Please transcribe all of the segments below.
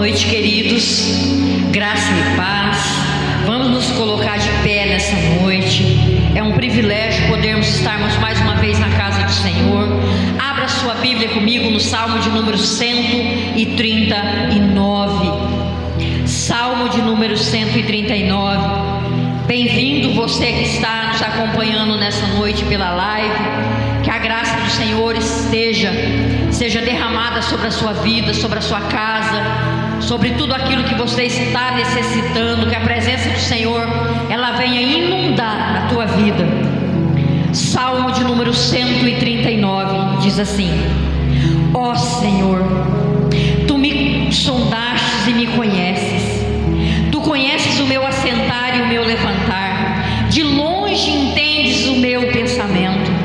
noite, queridos. Graça e paz. Vamos nos colocar de pé nessa noite. É um privilégio podermos estarmos mais uma vez na casa do Senhor. Abra sua Bíblia comigo no Salmo de número 139. Salmo de número 139. Bem-vindo você que está nos acompanhando nessa noite pela live. Que a graça do Senhor seja derramada sobre a sua vida, sobre a sua casa, sobre tudo aquilo que você está necessitando. Que a presença do Senhor, ela venha inundar a tua vida. Salmo de número 139 diz assim: ó Senhor, tu me sondastes e me conheces. Tu conheces o meu assentar e o meu levantar. De longe entendes o meu pensamento.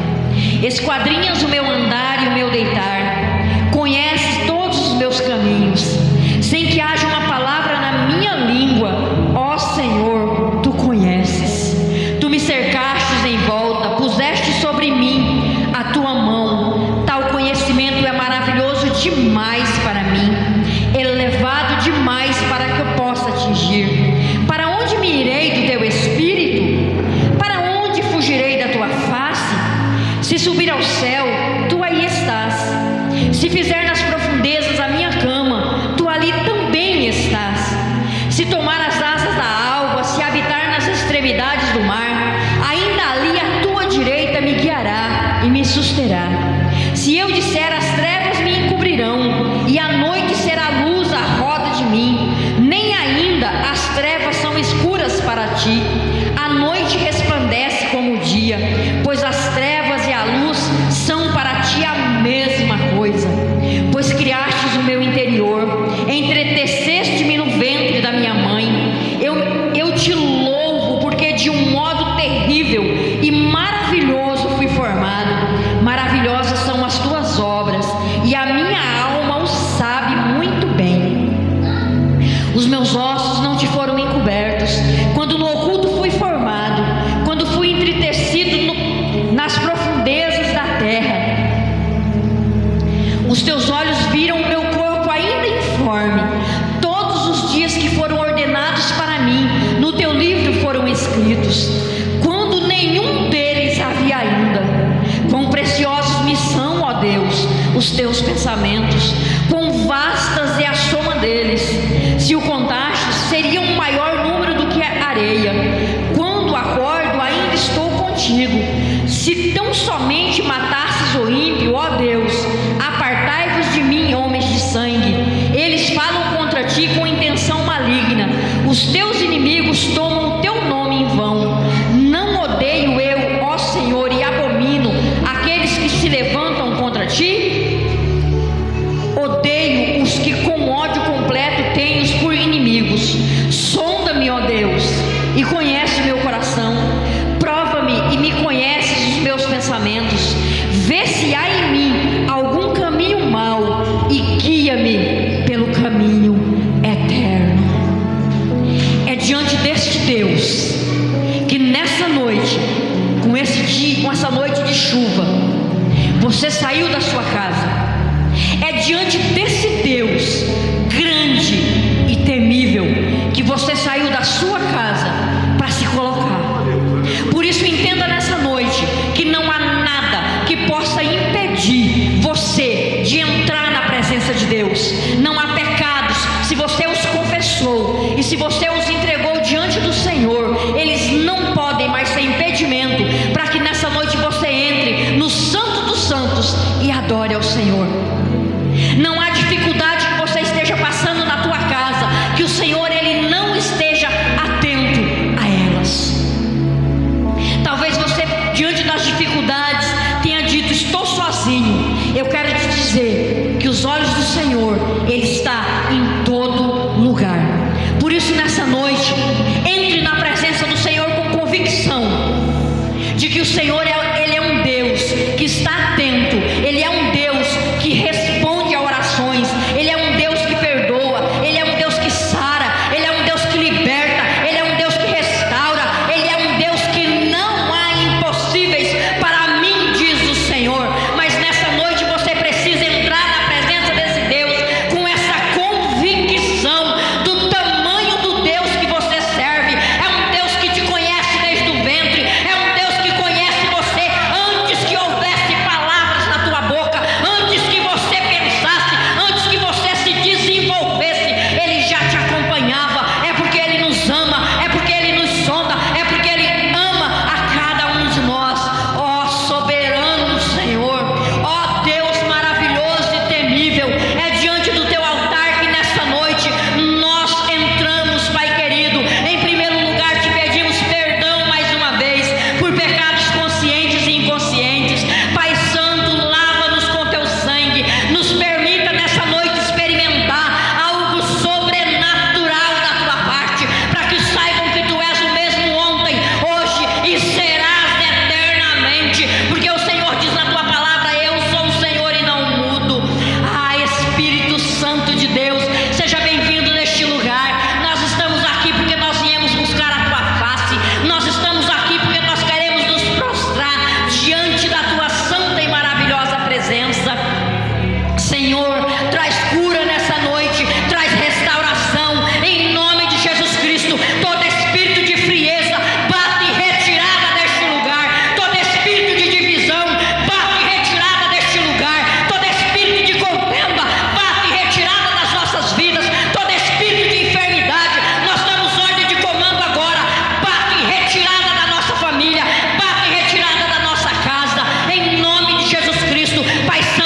Esquadrinhas o meu andar e o meu deitar. Conheces todos os meus caminhos, sem que haja uma palavra na minha língua. Ó Senhor, tu conheces. Tu me cercastes em volta, puseste sobre mim a tua mão. Tal conhecimento é maravilhoso demais para mim, elevado demais para que eu possa atingir. Para onde me irei do teu espírito? Para onde fugirei da tua face? Se subir ao céu, tu aí estás. Se fizer nas profundezas a minha cama, tu ali também estás. Se tomar as asas da alva, se habitar nas extremidades do mar, ainda ali a tua direita me guiará e me susterá. Se eu disser as trevas me encobrirão, e a noite será luz à roda de mim, nem ainda as trevas são escuras para ti. A noite resplandece como o dia, pois as trevas e a luz são para ti a mesma coisa. Pois criastes o meu interior, entreteceste-me no ventre da minha mãe. Eu te louvo, porque de um modo terrível e maravilhoso fui formado. Maravilhosas são as tuas obras, e a minha alma o sabe muito bem. Os meus ossos não te foram encobertos, quando no oculto fui formado, quando fui entretecido nas profundezas da terra. Os teus olhos viram o meu corpo ainda informe. Todos os dias que foram ordenados para mim no teu livro foram escritos, quando nenhum deles havia ainda. Quão preciosos me são, ó Deus, os teus pensamentos, quão vastas é a soma deles. Se o contaste, seria um maior número do que a areia. Quando acordo, ainda estou contigo. Se tão somente matasses o ímpio, ó Deus, apartai-vos de mim, homens de sangue. Eles falam contra ti com intenção maligna. Os teus inimigos tomam o teu nome em vão. Não odeio eu, ó Senhor, e abomino aqueles que se levantam contra ti? Odeio os que com ódio completo têm-os por inimigos. Sonda-me, ó Deus, e conhece meu coração. Prova-me e me conheces os meus pensamentos. Vê se há em mim algum caminho mau e guia-me pelo caminho eterno. É diante deste Deus que nessa noite, com essa noite de chuva, você saiu da sua casa. É diante desse Deus grande e temível que você saiu da sua casa para se colocar. Por isso, entenda nessa noite que não há nada que possa impedir você de entrar na presença de Deus. Não há pecados, se você os confessou e se você os entregou diante do Senhor, eles não podem mais ser impedimento para que nessa noite você entre no Santo dos Santos e adore ao Senhor. Não há dificuldade que você esteja passando na tua casa, que o Senhor ele não esteja atento a elas. Talvez você, diante das dificuldades, tenha dito: estou sozinho. Eu quero te dizer que os olhos do Senhor, ele está em todo lugar. Por isso, nessa noite, entre na presença do Senhor com convicção de que o Senhor ele é um Deus que está atento. Ele é um Deus que responde a orações. presença. Senhor, traz cura nessa noite, traz restauração, em nome de Jesus Cristo. Todo espírito de frieza, bate em retirada deste lugar. Todo espírito de divisão, bate em retirada deste lugar. Todo espírito de contenda, bate em retirada das nossas vidas. Todo espírito de enfermidade, nós damos ordem de comando agora, bate em retirada da nossa família, bate em retirada da nossa casa, em nome de Jesus Cristo. Pai Santo,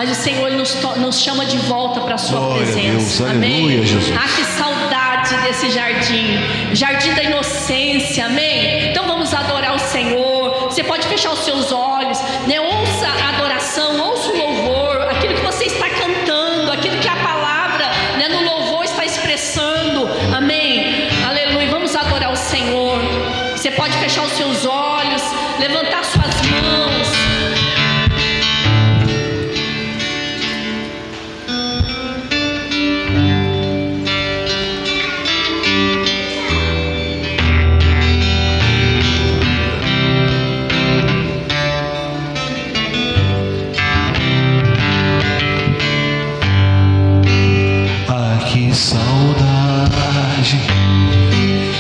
mas o Senhor nos chama de volta para a sua Glória presença. a Deus, Amém? aleluia, Jesus. Ah, que saudade desse jardim da inocência, amém? Então vamos adorar o Senhor. Você pode fechar os seus olhos, né? Ouça a adoração, ouça o louvor, aquilo que você está cantando, aquilo que a palavra, né, no louvor está expressando, amém? Aleluia, vamos adorar o Senhor. Você pode fechar os seus olhos, levantar suas mãos.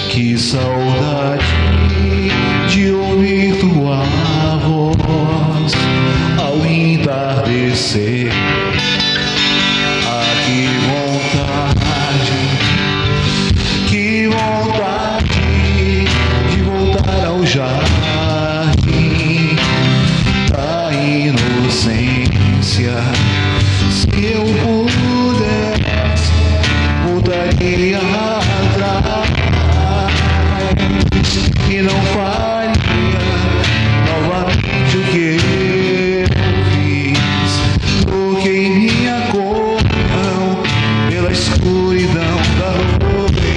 Que saudade de ouvir tua voz ao entardecer. Ah, que vontade de voltar ao jardim da inocência. Se eu pudesse, voltaria atrás e não faria novamente o que eu fiz. Troquei minha comunhão pela escuridão da noite,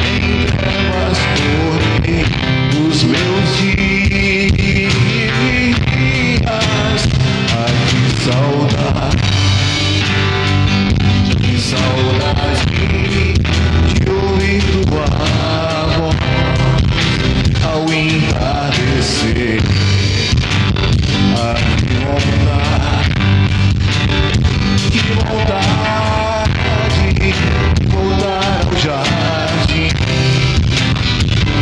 em trevas tornei os meus dias. Ai, que saudade de ouvir tua voz ao entardecer. Ai, que vontade de voltar ao jardim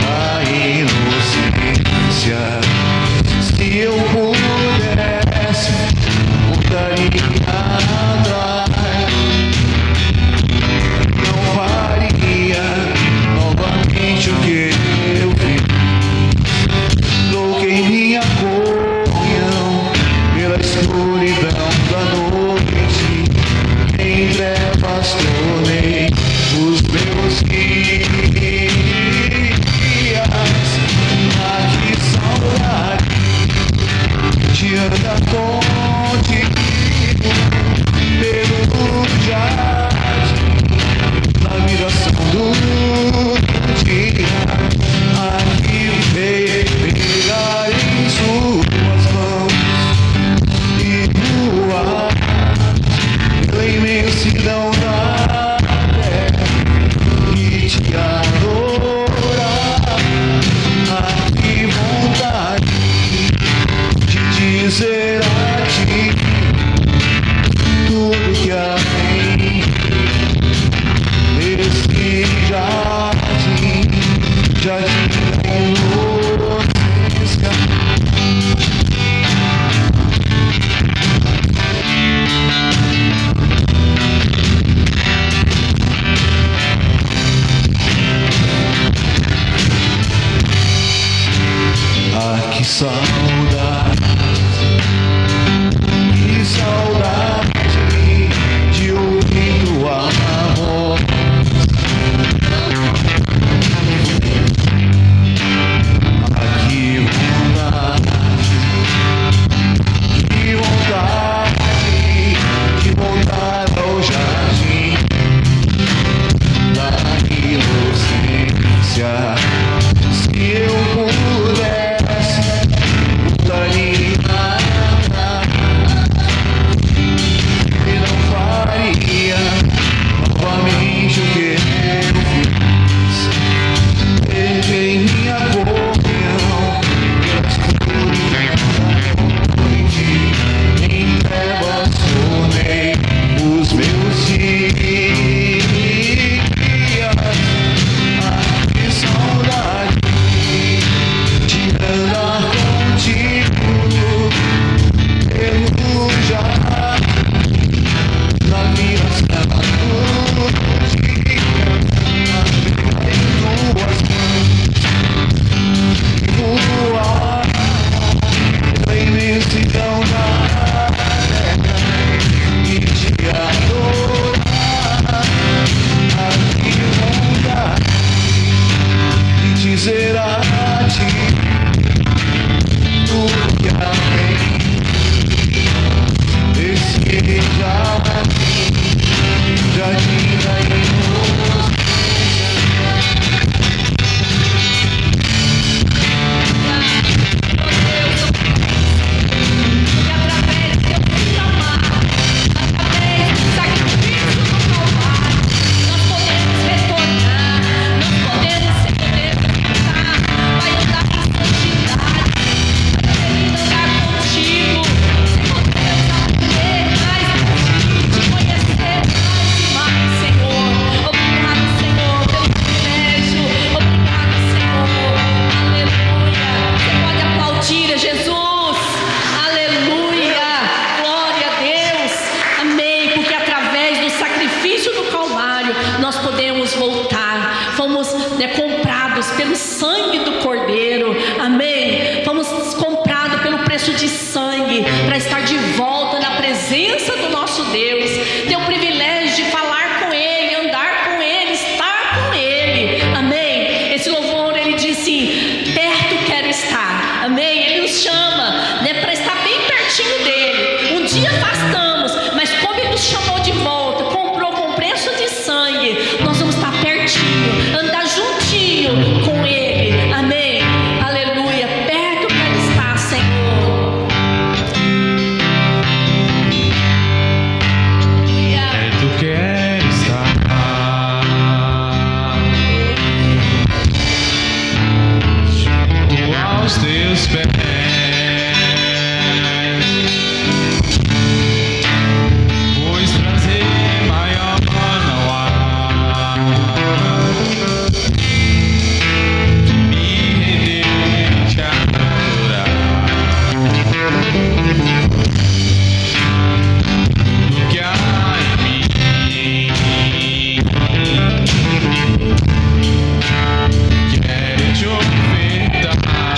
da inocência. Se eu pudesse, voltaria atrás, não faria novamente o que eu fiz. Troquei minha comunhão pela escuridão da noite, em trevas tornei os meus dias. Ah, que saudade de andar contigo pelo jardim, na viração do dia. Aqui pegar em suas mãos e voar pela imensidão da terra e te adorar. Ah, que vontade de dizer a ti tudo que amei nesse jardim da inocência. Ah, que saudade de ouvir tua voz. Ah, que vontade de voltar ao jardim da inocência. Se eu pudesse, comprados pelo sangue do Cordeiro, amém? Fomos comprados pelo preço de sangue, para estar de volta na presença do nosso Deus, ter o privilégio de falar com Ele, andar com Ele, estar com Ele, amém? Esse louvor, ele diz assim: perto quero estar, amém? Ele nos chama, para estar bem pertinho dEle. Um dia afastamos, mas como Ele nos chamou de volta, comprou com preço de sangue, nós vamos estar pertinho, andar juntinho com Ele, amém? Aleluia, perto quero estar, Senhor. Tu quer estar junto aos teus pés, pois prazer maior não há que me render e te adorar. Tudo que há em mim quero te ofertar.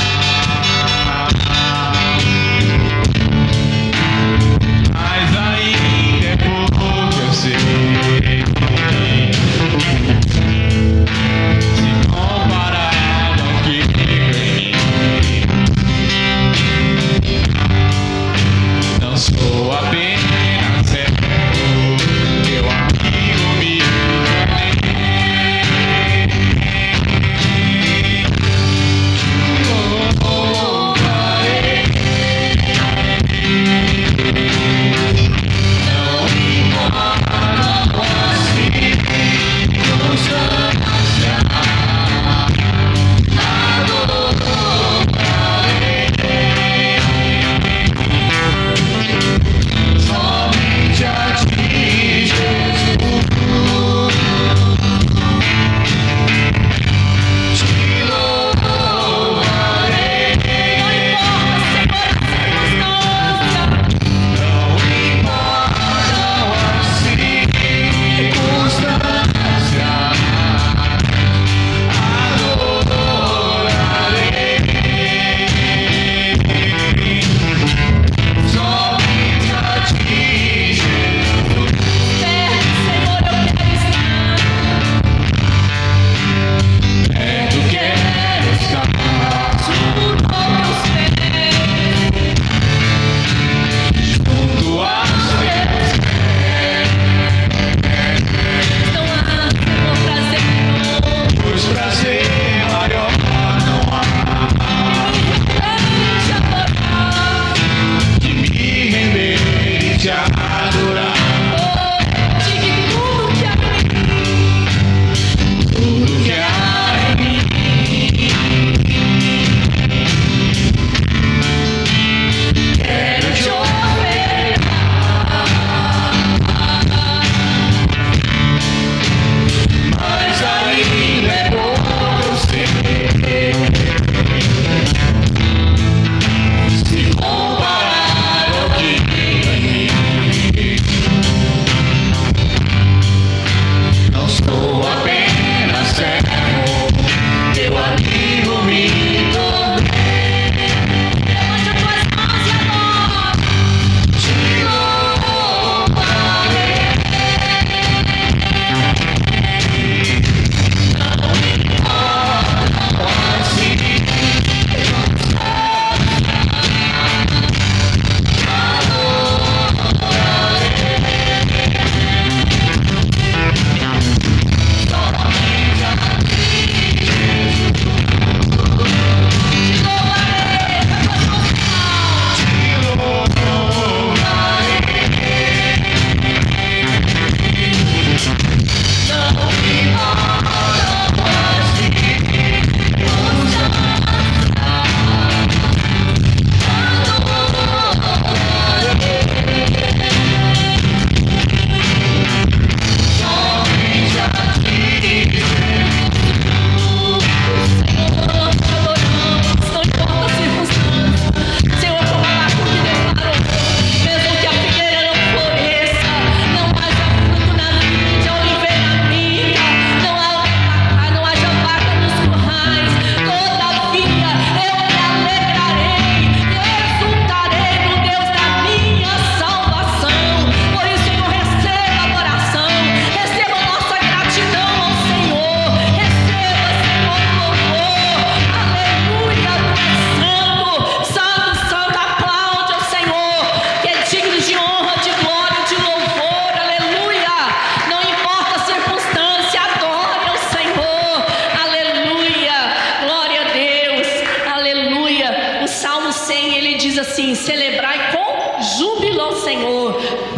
assim: celebrai com júbilo ao Senhor,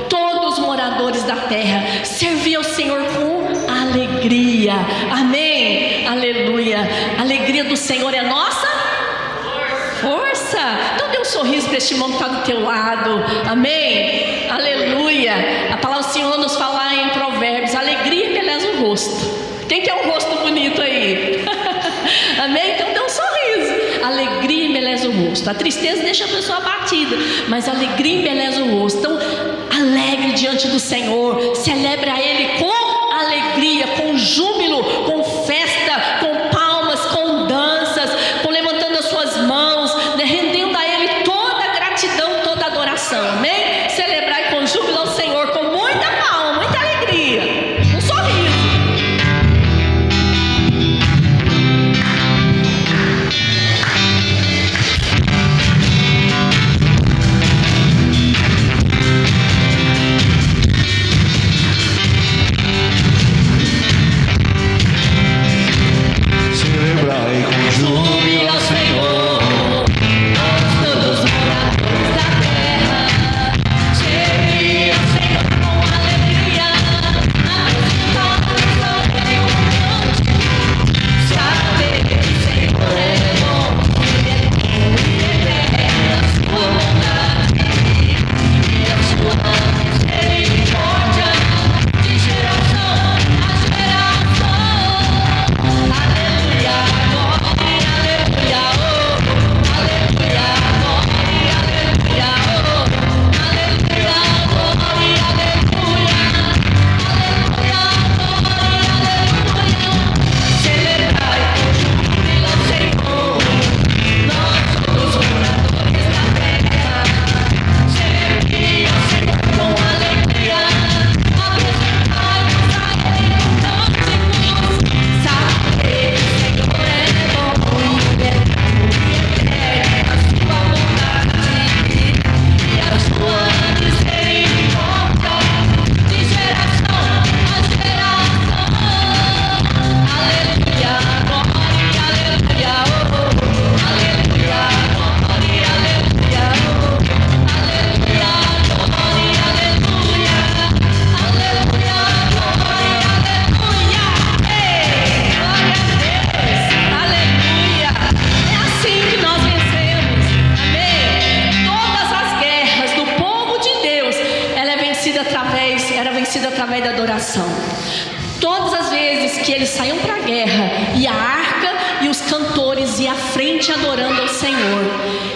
todos os moradores da terra, servi ao Senhor com alegria. Amém, aleluia. A alegria do Senhor é nossa força. Então dê um sorriso para este irmão que está do teu lado. Amém, aleluia. A palavra do Senhor nos fala em Provérbios: alegria embeleza o rosto. Quem quer um rosto bonito aí? Amém? Então dê um sorriso. Alegria embeleza o rosto. A tristeza deixa a pessoa abatida, mas a alegria embeleza o rosto. Então alegre diante do Senhor, celebre a Ele com alegria, com júbilo, com festa, com palmas, com danças, com levantando as suas mãos, né, rendendo a Ele toda a gratidão, toda a adoração. Amém? Celebrai com júbilo ao Senhor, com muita palma, muita alegria, um sorriso. Celebrai com júbilo ao Senhor, Todos os moradores da terra, servi ao Senhor com alegria, apresentando ao Rei um cântico. Saber que o Senhor é bom, Ele é bom e eterno a sua bondade e a sua misericórdia, de geração a geração. Aleluia, glória, aleluia, oh, aleluia, glória, aleluia, oh, aleluia, glória, aleluia, aleluia, glória, aleluia. Celebrai com júbilo ao Senhor, nós todos os moradores da terra, servi ao Senhor com alegria, apresentai-vos a Ele com cânticos. Saber que o Senhor é bom e eterno a sua bondade e a sua misericórdia, de geração a geração. Aleluia, glória, aleluia, oh, aleluia, glória, aleluia, oh, aleluia, glória, aleluia, aleluia, glória, aleluia. Ei, glória a Deus, aleluia. É assim que nós vencemos, amém? Todas as guerras do povo de Deus, era vencida através da adoração. Todas as vezes que eles saíam para a guerra, e a arca e os cantores iam à frente adorando ao Senhor.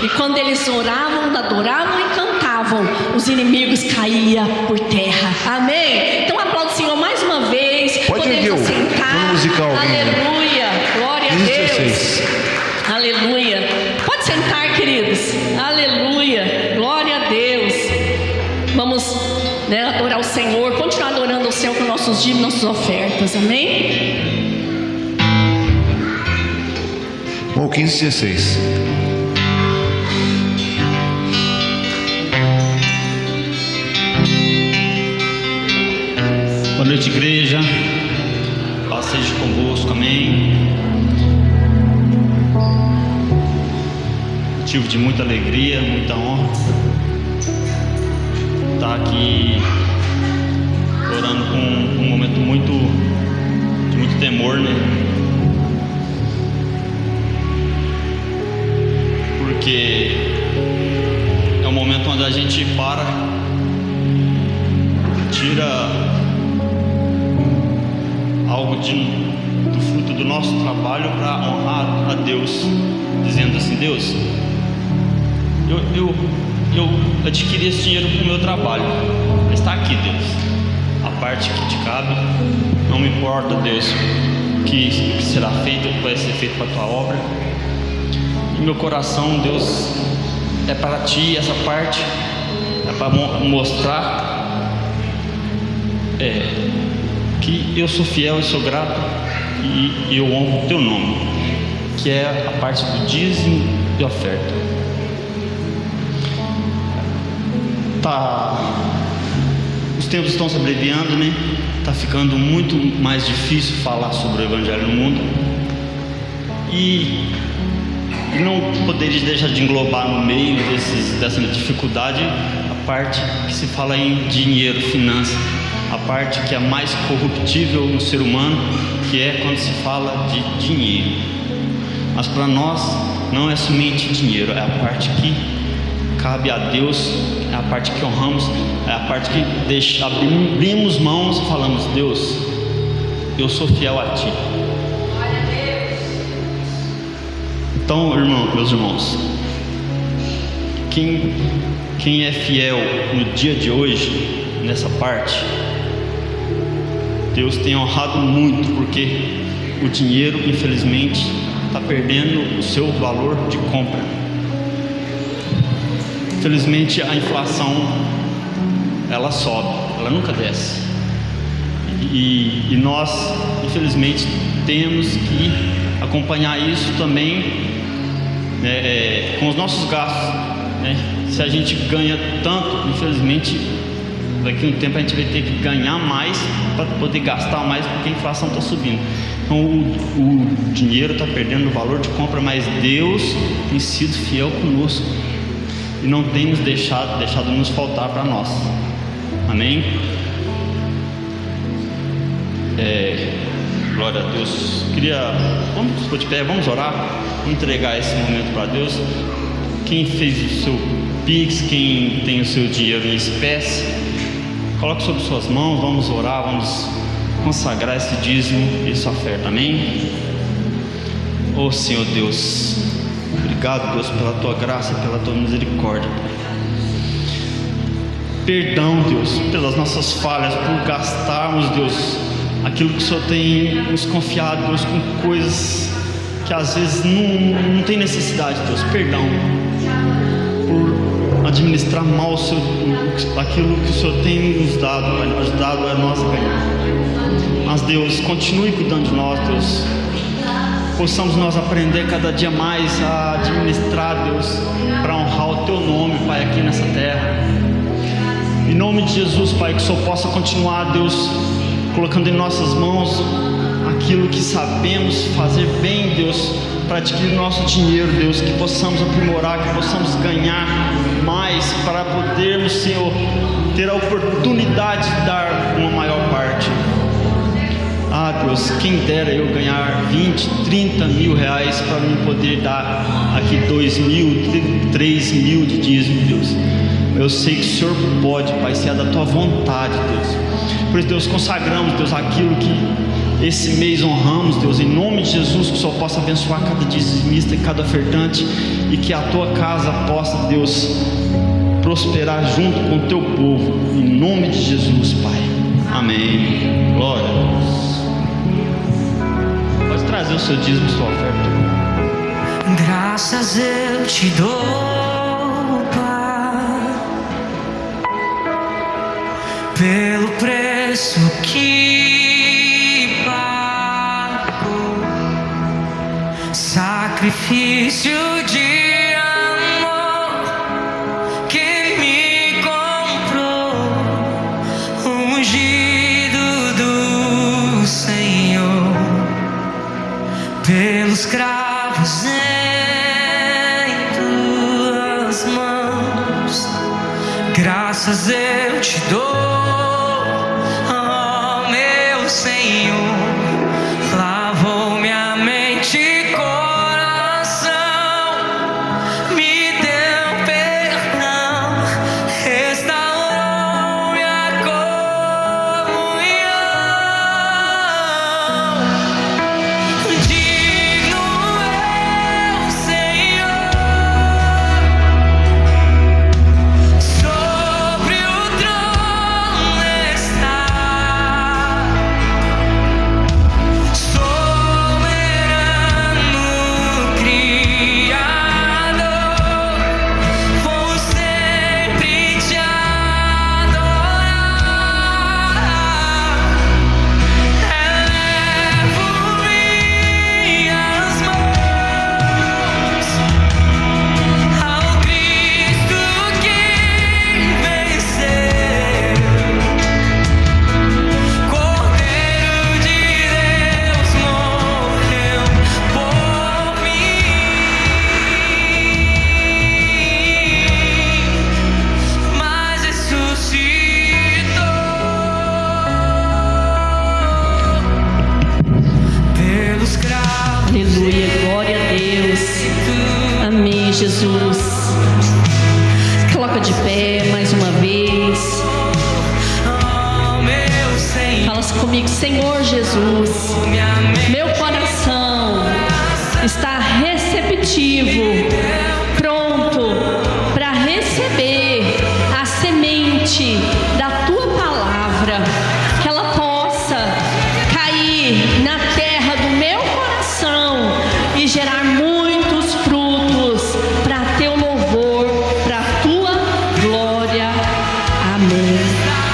E quando eles oravam, adoravam e cantavam, os inimigos caíam por terra. Amém? Então aplauda o Senhor mais uma vez. Pode erguer Podemos o sentar. musical, Aleluia, glória a 15, Deus. 16. Aleluia. Pode sentar, queridos. Aleluia, glória a Deus. Vamos, né, adorar o Senhor, continuar adorando o Senhor com nossos dízimos, nossas ofertas. Amém? Bom, 15, 16. Boa noite, igreja. Paz seja convosco, amém. Motivo de muita alegria, muita honra estar aqui orando com um momento de muito temor, né? Porque é um momento onde a gente para, tira algo do fruto do nosso trabalho para honrar a Deus, dizendo assim: Deus, eu adquiri esse dinheiro com o meu trabalho, mas está aqui, Deus, a parte que te cabe. Não me importa, Deus, o que será feito, o que vai ser feito para a tua obra. E meu coração, Deus, é para ti. Essa parte é para mostrar que eu sou fiel e sou grato, e eu honro o teu nome, que é a parte do dízimo e oferta. Os tempos estão se abreviando, né? Está ficando muito mais difícil falar sobre o Evangelho no mundo. E E não poderia deixar de englobar no meio dessa dificuldade a parte que se fala em dinheiro, finanças, a parte que é mais corruptível no ser humano, que é quando se fala de dinheiro. Mas para nós não é somente dinheiro, é a parte que cabe a Deus, é a parte que honramos, é a parte que abrimos mãos e falamos: Deus, eu sou fiel a Ti. Então, meus irmãos, quem é fiel no dia de hoje, nessa parte, Deus tem honrado muito, porque o dinheiro, infelizmente, está perdendo o seu valor de compra. Infelizmente, a inflação, ela sobe, ela nunca desce. E nós, infelizmente, temos que acompanhar isso também com os nossos gastos, né? Se a gente ganha tanto, infelizmente, daqui a um tempo a gente vai ter que ganhar mais para poder gastar mais, porque a inflação está subindo. Então o dinheiro está perdendo o valor de compra, mas Deus tem sido fiel conosco e não tem nos deixado nos faltar para nós. Amém? Glória a Deus. Vamos de pé, vamos orar, vamos entregar esse momento para Deus. Quem fez o seu Pix, quem tem o seu dinheiro em espécie, coloque sobre suas mãos, vamos orar, vamos consagrar esse dízimo e essa oferta. Amém? Oh Senhor Deus, obrigado, Deus, pela Tua graça, pela Tua misericórdia, Pai. Perdão, Deus, pelas nossas falhas, por gastarmos, Deus, aquilo que o Senhor tem nos confiado, Deus, com coisas que às vezes não tem necessidade, Deus. Perdão por administrar mal aquilo que o Senhor tem nos dado, Pai, nos dado a nós ganhar. Mas Deus, continue cuidando de nós, Deus. Possamos nós aprender cada dia mais a administrar, Deus, para honrar o Teu nome, Pai, aqui nessa terra. Em nome de Jesus, Pai, que o Senhor possa continuar, Deus, colocando em nossas mãos aquilo que sabemos fazer bem, Deus, para adquirir nosso dinheiro, Deus, que possamos aprimorar, que possamos ganhar mais, para podermos, Senhor, ter a oportunidade de dar uma maior parte. Ah, Deus, quem dera eu ganhar 20, 30 mil reais para mim poder dar aqui 2 mil, 3 mil de dízimo, Deus. Eu sei que o Senhor pode, Pai, se é da Tua vontade, Deus. Por isso, Deus, consagramos, Deus, aquilo que esse mês honramos, Deus, em nome de Jesus, que o Senhor possa abençoar cada dizimista e cada ofertante, e que a Tua casa possa, Deus, prosperar junto com o Teu povo, em nome de Jesus, Pai. Amém. Glória a Deus. Pode trazer o seu dízimo, sua oferta. Graças eu te dou, Pai, pelo preço que pagou, sacrifício de amor que me comprou, ungido do Senhor, pelos cravos em Tuas mãos. Graças eu te dou, oh meu Senhor. Lavou minha mente e coração, me deu perdão, restaurou minha comunhão. Digno é o Senhor, sobre o trono Jesus. Coloca de pé mais uma vez. Fala comigo, Senhor Jesus, meu coração está receptivo, pronto para receber a semente da tua palavra, que ela possa cair na terra do meu coração e gerar muitos frutos para teu louvor, para a tua glória. Amém.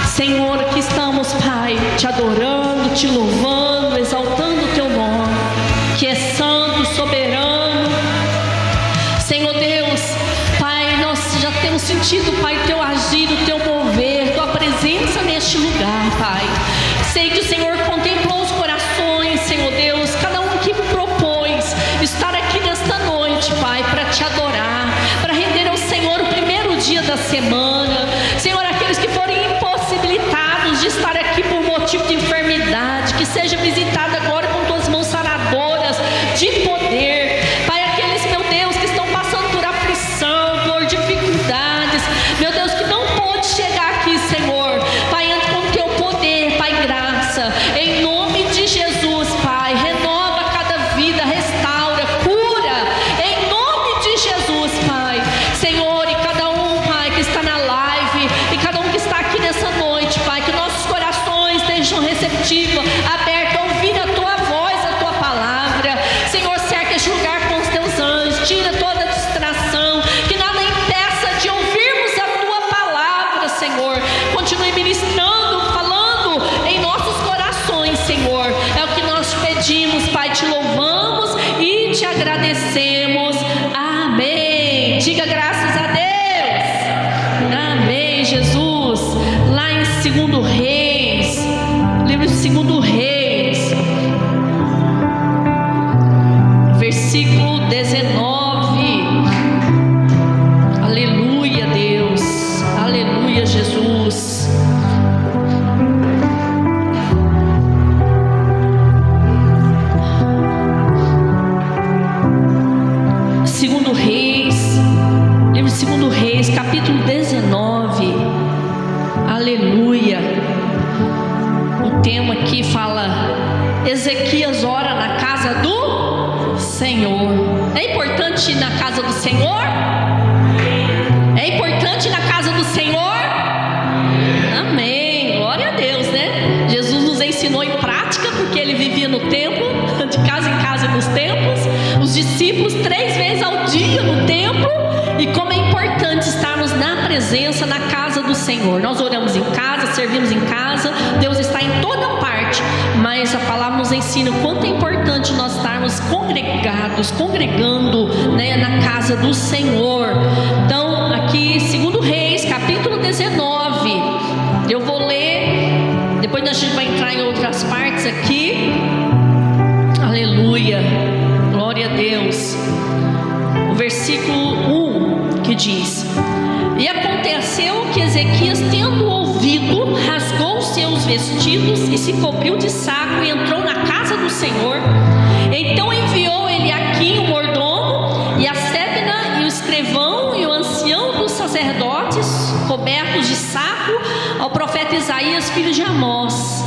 Senhor, aqui estamos, Pai, te adorando, te louvando, exaltando o teu nome, que é santo, soberano. Senhor Deus, Pai, nós já temos sentido, Pai, teu agir, o teu mover, tua presença neste lugar, Pai. Sei que o Senhor contemplou os corações, Senhor Deus, cada um que propôs estar aqui nesta noite, Pai, para te adorar, para render ao Senhor o primeiro dia da semana. Senhor, aqueles que forem impossibilitados de estar aqui por motivo de enfermidade, que seja visitado agora com tuas mãos saradoras de poder. Pai, aqueles, meu Deus, que estão passando por aflição, por dificuldades, meu Deus, que não pôde chegar aqui, Senhor, Pai, entra com teu poder, Pai, graça, em nome de Jesus, Pai, renova cada vida, restaura, cura, em nome de Jesus, Pai. Senhor, e cada um, Pai, que está na live, e cada um que está aqui nessa noite, Pai, que nossos corações estejam receptivos, abertos a ouvir a tua voz, a tua palavra. Senhor, cerca este lugar com os teus anjos, tira toda distração, que nada impeça de ouvirmos a tua palavra, Senhor. Continue ministrando, falando em nossos corações, Senhor. É o que nós pedimos, Pai, te louvamos e te agradecemos. Amém. Diga graças a Deus. Amém, Jesus. Lá em 2 Reis, livro de 2 Reis, versículo 19. Aleluia, Deus. Aleluia, Jesus. Segundo Reis, livro de 2 Reis, capítulo 19. Aleluia. O tema aqui fala: Ezequias ora na casa do Senhor. É importante ir na casa do Senhor? É importante ir na casa do Senhor? Amém. Glória a Deus, né? Jesus nos ensinou em prática, porque ele vivia no templo, de casa em casa nos templos. Os discípulos 3 vezes ao dia no templo. E como é importante estarmos na presença, na casa do Senhor. Nós oramos em casa, servimos em casa, Deus está em toda parte, mas a palavra nos ensina o quanto é importante nós estarmos congregando, né, na casa do Senhor. Então, aqui, 2 Reis, capítulo 19, eu vou ler, depois a gente vai entrar em outras partes aqui. Aleluia, glória a Deus. O versículo 1 que diz: E aconteceu que Ezequias, tendo ouvido, rasgou seus vestidos e se cobriu de saco e entrou na casa do Senhor. Então enviou Eliaquim, o mordomo, e a Sebna, e o escrivão, e o ancião dos sacerdotes, cobertos de saco, ao profeta Isaías, filho de Amós.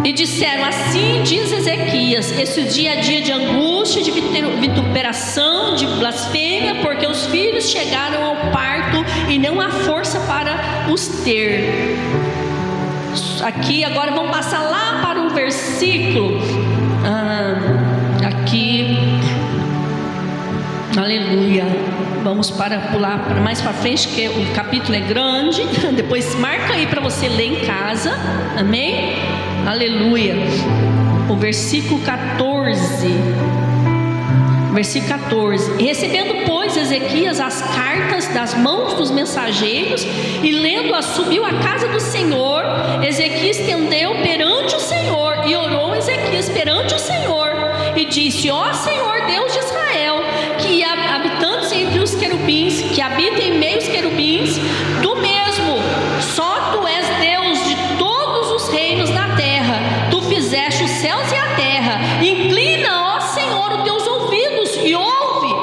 E disseram: Assim diz Ezequias, esse dia é dia de angústia, de vituperação, de blasfêmia, porque os filhos chegaram ao parto e não há força para os ter. Aqui agora vamos passar lá para o versículo aqui, aleluia. Vamos pular para mais para frente, que o capítulo é grande. Depois marca aí para você ler em casa. Amém? Aleluia. O versículo 14. Versículo 14. Recebendo, pois, Ezequias as cartas das mãos dos mensageiros e lendo-as, subiu à casa do Senhor. Ezequias estendeu perante o Senhor e orou Ezequias perante o Senhor e disse: Ó Senhor, Deus de Israel, que habitantes entre os querubins, que habita em meio aos querubins, tu mesmo, só tu és Deus de todos os reinos da terra. Tu fizeste os céus e a terra. Inclina, ó Senhor, os teus ouvidos e ouve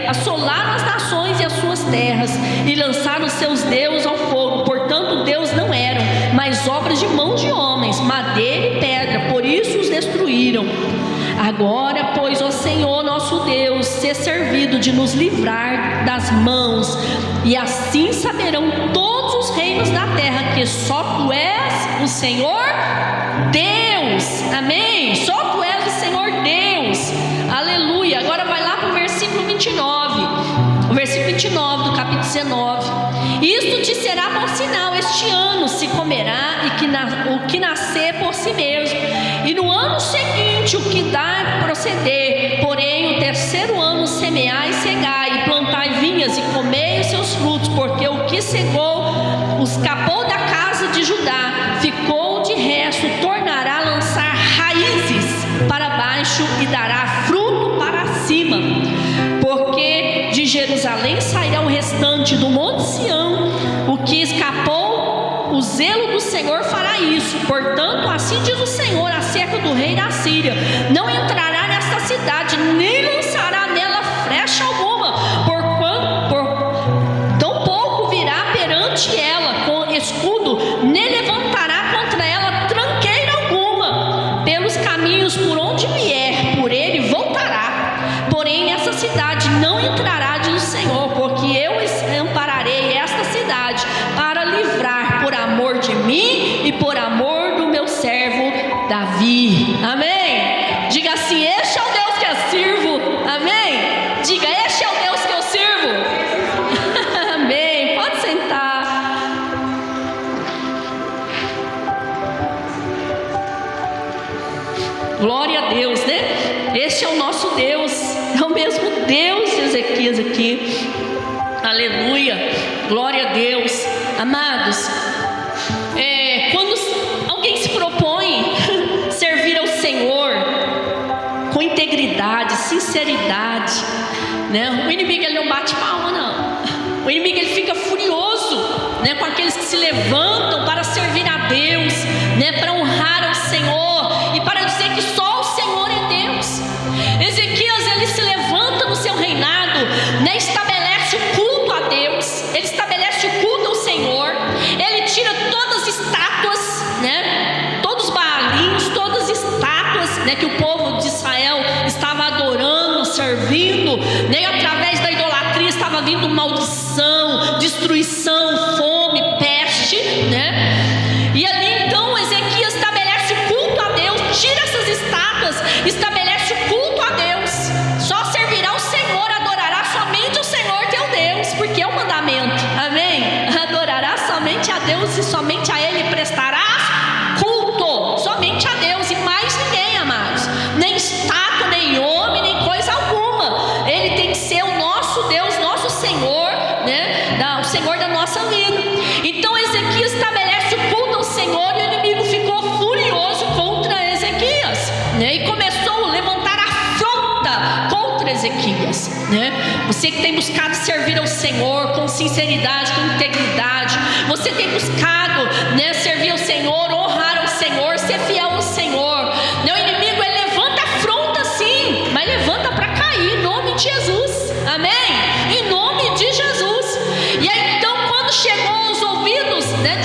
assolaram as nações e as suas terras, e lançaram seus deuses ao fogo. Portanto, Deus não eram, mas obras de mãos de homens, madeira e pedra, por isso os destruíram. Agora, pois, ó Senhor nosso Deus, ser servido de nos livrar das mãos, e assim saberão todos os reinos da terra que só Tu és o Senhor Deus. Amém? Só Tu és o Senhor Deus. Aleluia. Agora vai lá para o versículo 29. O versículo 29 do capítulo 19. Isto te será por sinal: este ano se comerá o que nascer por si mesmo, e no ano seguinte o que dá proceder. Porém, o terceiro ano semeai e cegai, e plantai vinhas e comei os seus frutos, porque o que cegou, escapou da casa de Judá, ficou de resto, tornará a lançar raízes para baixo e dará fruto para cima. Porque de Jerusalém sairá o restante do monte Sião, o que escapou, o zelo do Senhor fará isso. Portanto, assim diz o Senhor acerca do rei da Síria: não entrará nesta cidade, nem lançará nela flecha alguma, tampouco virá perante ela com escudo, nem levantará contra ela tranqueira alguma. Pelos caminhos por onde vier, por ele voltará. Porém, nessa cidade não entrará, diz o Senhor, porque eu ampararei esta cidade para livrar, por amor de mim e por amor do meu servo Davi. Amém? Diga assim: este é o Deus que eu sirvo. Amém? Diga: este é o Deus que eu sirvo. Amém. Pode sentar. Glória a Deus, né? Este é o nosso Deus, é o mesmo Deus de Ezequias aqui. Aleluia, glória a Deus. Amados, quando alguém se propõe servir ao Senhor com integridade, sinceridade, né? O inimigo, ele não bate palma, não. O inimigo, ele fica furioso, né, com aqueles que se levantam para servir a Deus, né, para honrar ao Senhor e para dizer que só o Senhor é Deus. Ezequias, ele se levanta no seu reinado, né, estabelece o culto a Deus, ele estabelece o culto ao Senhor, ele tira todas as estátuas, né, todos os baalins, todas as estátuas, né, que o povo de Israel estava adorando, servindo, né, através da idolatria estava vindo maldição, destruição, fome, peste, né? E ali então Ezequias estabelece o culto a Deus, tira essas estátuas, estabelece o culto a Deus. Só servirá o Senhor, adorará somente o Senhor teu Deus, porque é o mandamento. Amém? Adorará somente a Deus e somente a Ele prestarás culto, somente a Deus e mais ninguém, amados. Nem estátua, nem homem, nem coisa alguma. Ele tem que ser o nosso Deus, nosso Senhor, né? O Senhor da nossa vida. Então Ezequias estabelece o culto ao Senhor e o inimigo ficou furioso contra Ezequias, né? E começou a levantar afronta contra Ezequias, né? Você que tem buscado servir ao Senhor com sinceridade, com integridade, você tem buscado, né, servir ao Senhor, honrar ao Senhor, ser fiel ao Senhor, né? O inimigo, ele levanta afronta sim, mas levanta para cair em nome de Jesus. Amém? Em nome de Jesus. E aí então, quando chegou aos ouvidos, né,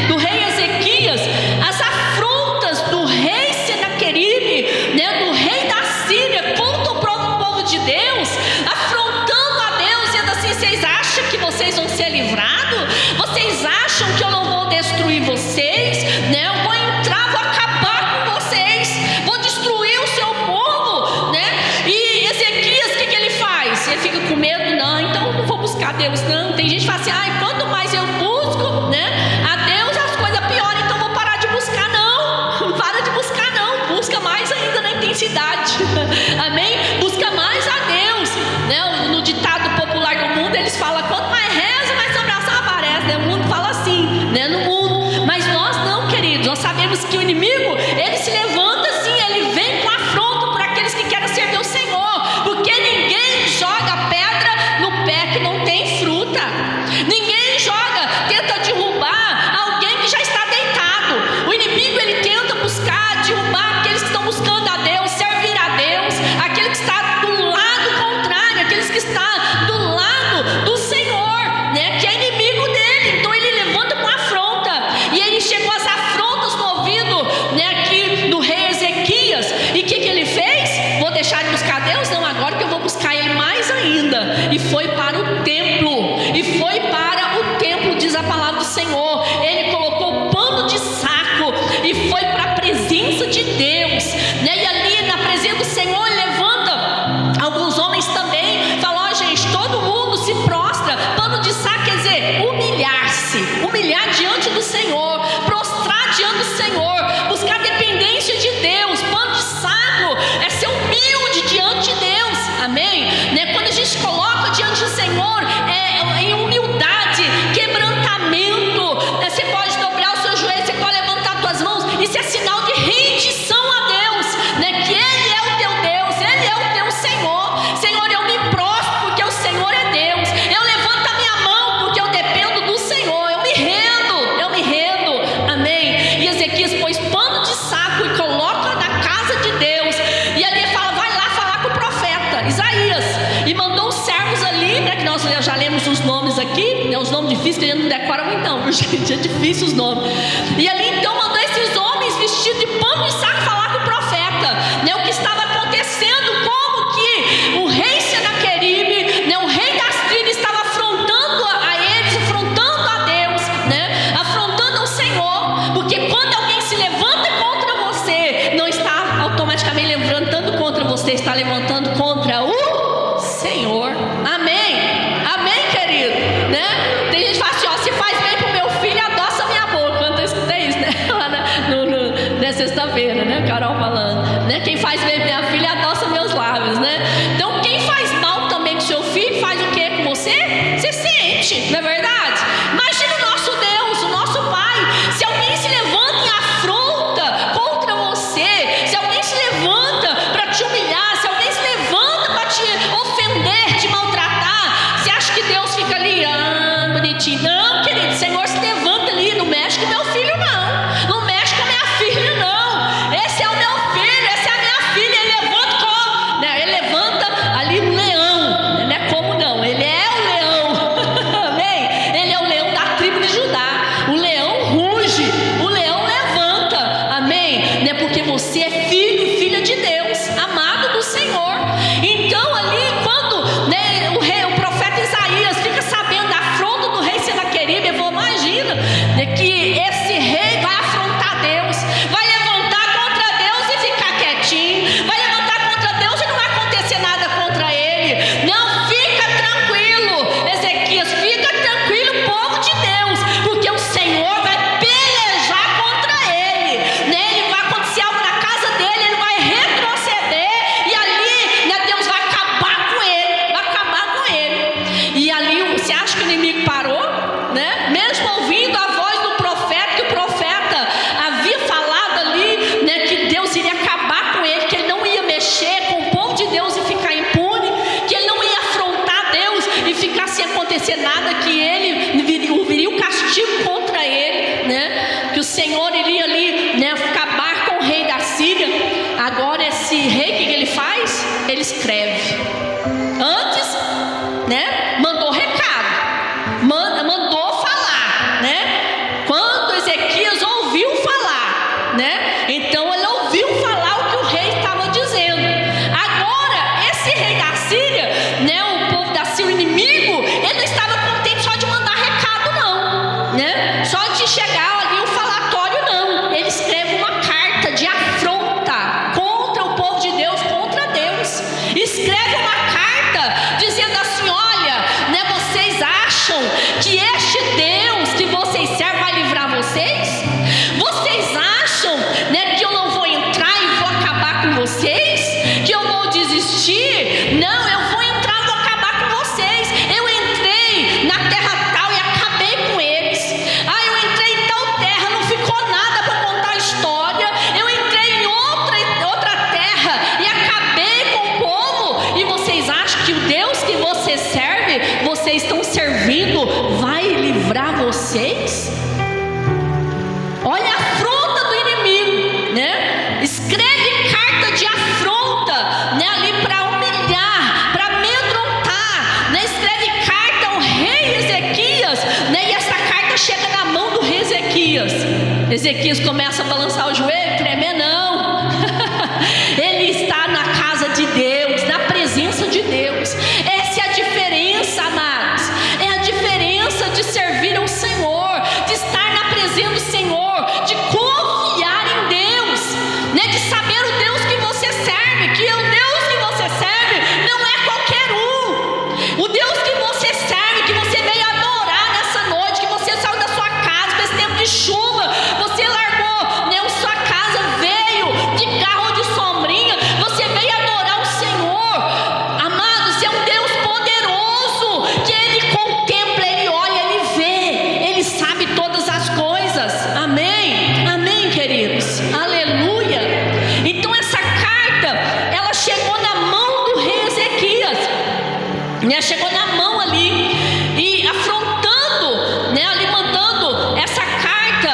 do rei Ezequias, as afrontas do rei Senaqueribe, né, do rei da Síria contra o próprio povo de Deus, afrontando a Deus, dizendo assim: vocês acham que vocês vão ser livrados? Vocês acham que eu não vou destruir vocês? Né? Eu vou entrar, vou acabar com vocês, vou destruir o seu povo, né? E Ezequias, o que ele faz? Ele fica com medo? Não, então não vou buscar Deus, não. Tem gente que fala assim: ai, quanto mais eu busco, né, a Deus, as coisas pioram, então vou parar de buscar. Não, para de buscar não, busca mais ainda na intensidade. Amém? Busca mais a Deus, né? No ditado popular do mundo, eles falam: quanto mais reza, mais oração aparece, né? O mundo fala assim, né, no mundo. Mas nós não, queridos, nós sabemos que o inimigo, ele se levanta assim, ele vem com afronta por aqueles que querem servir o Senhor, porque ninguém joga pedra no pé que não tem fruto. saída e foi para o templo. E foi para o templo, diz a palavra do Senhor. Ele colocou pano de saco e foi para a presença de Deus, né? E ali na presença do Senhor ele levanta alguns homens também, fala: ó, gente, todo mundo se prostra. Pano de saco quer dizer humilhar-se, humilhar diante do Senhor, prostrar diante do Senhor, buscar dependência de Deus. Pano de saco é ser humilde diante de Deus, amém? Né? Quando a gente coloca diante do Senhor, em humildade, quebrantamento, né? Você pode dobrar os seus joelhos, você pode levantar as tuas mãos, isso é sinal de rendição a Deus, né? Que Ele é o teu Deus, Ele é o teu Senhor. Senhor, eu me prostro porque o Senhor é Deus, eu levanto a minha mão porque eu dependo do Senhor, eu me rendo, amém? E Ezequias pôs pano de saco e coloca na casa de Deus, e ali fala: vai lá falar com o profeta Isaías, e mandou os servos ali, né, que nós já lemos os nomes aqui, né, os nomes difíceis que a gente não decora muito não, porque é difícil os nomes. E ali então mandou esses homens vestidos de pano de saco falar com o profeta, né, o que estava acontecendo, como que o rei Senaqueribe, né, o rei da Síria, estava afrontando a eles, afrontando a Deus, né, afrontando ao Senhor, porque quando alguém se levanta contra você, não está automaticamente levantando contra você, está levantando contra o Senhor, amém, querido, né? Tem gente que fala assim: ó, se faz bem pro meu filho, adoça minha boca. Quando eu escutei isso, né? Lá na sexta-feira, né? Carol falando, né? Quem faz bem pra minha filha, adoça meus lábios, né? Então, quem faz mal também com seu filho, faz o que com você? Você sente, não é verdade? Imagina o nosso Deus, o nosso Pai. Se alguém se levanta em afronta contra você, se alguém se levanta para te humilhar, se alguém se levanta para te ofender, te maltratar, você acha que Deus fica ali, bonitinho? Não, querido, o Senhor se levanta ali, não mexe com meu filho não mexe com minha filha não, esse é o meu filho, essa é a minha filha. Ele levanta ali um leão, não é como não, ele é o leão, amém? Ele é o leão da tribo de Judá, o leão ruge, o leão levanta, amém? Né? Porque você é filho e filha de Deus, amado do Senhor. Então ali quando, né, o profeta Isaías fica sabendo da afronta do rei Senaqueribe, imagina, né, que esse rei vai afrontar Deus, vai levantar contra Deus e ficar quietinho, vai levantar contra Deus e não vai acontecer nada contra ele. Não, fica tranquilo, Ezequias, fica tranquilo, povo de Deus, porque o Senhor vai pelejar contra ele, né? Ele vai acontecer algo na casa dele, ele vai retroceder, e ali, né, Deus vai acabar com ele, e ali você acha que o inimigo parou, né? Mesmo ouvindo a voz do profeta, que o profeta havia falado ali, né, que Deus iria acabar com ele, que ele não ia mexer com o povo de Deus e ficar impune, que ele não ia afrontar Deus e ficar sem acontecer nada, que ele viria o castigo contra ele, né? Que o Senhor iria ali, né, acabar com o rei da Síria. Agora esse rei, o que ele faz? Ele escreve. Antes, né, mandou recado, mandou falar, né? Quando Ezequias ouviu falar, né? Então ele ouviu falar o que o rei estava dizendo. Agora esse rei da Síria, né, o povo da Síria, o inimigo, ele não estava contente só de mandar recado não, né? Só de chegar ali um falatório não. Ele escreve uma carta de afronta contra o povo de Deus, contra Deus. Escreve uma carta dizendo assim: olha, né, vocês acham que este Deus que vocês servem vai livrar vocês? Vocês acham, né, que eu não vou entrar e vou acabar com vocês? Que eu vou desistir? Não, eu vou entrar e vou acabar com vocês. Eu entrei na terra tal e acabei com eles. Eu entrei em tal terra, não ficou nada para contar a história. Eu entrei em outra terra e acabei com o povo. E vocês acham que o Deus que você serve, vocês estão servindo, vai livrar vocês? Olha a afronta do inimigo, né? Escreve carta de afronta, né, ali para humilhar, para amedrontar, né? Escreve carta ao rei Ezequias, né? E essa carta chega na mão do rei Ezequias. Ezequias começa a balançar o joelho, tremer não. Ele está na casa de Deus, na presença de Deus. Essa é a diferença né? Chegou na mão ali e afrontando, né? Ali mandando essa carta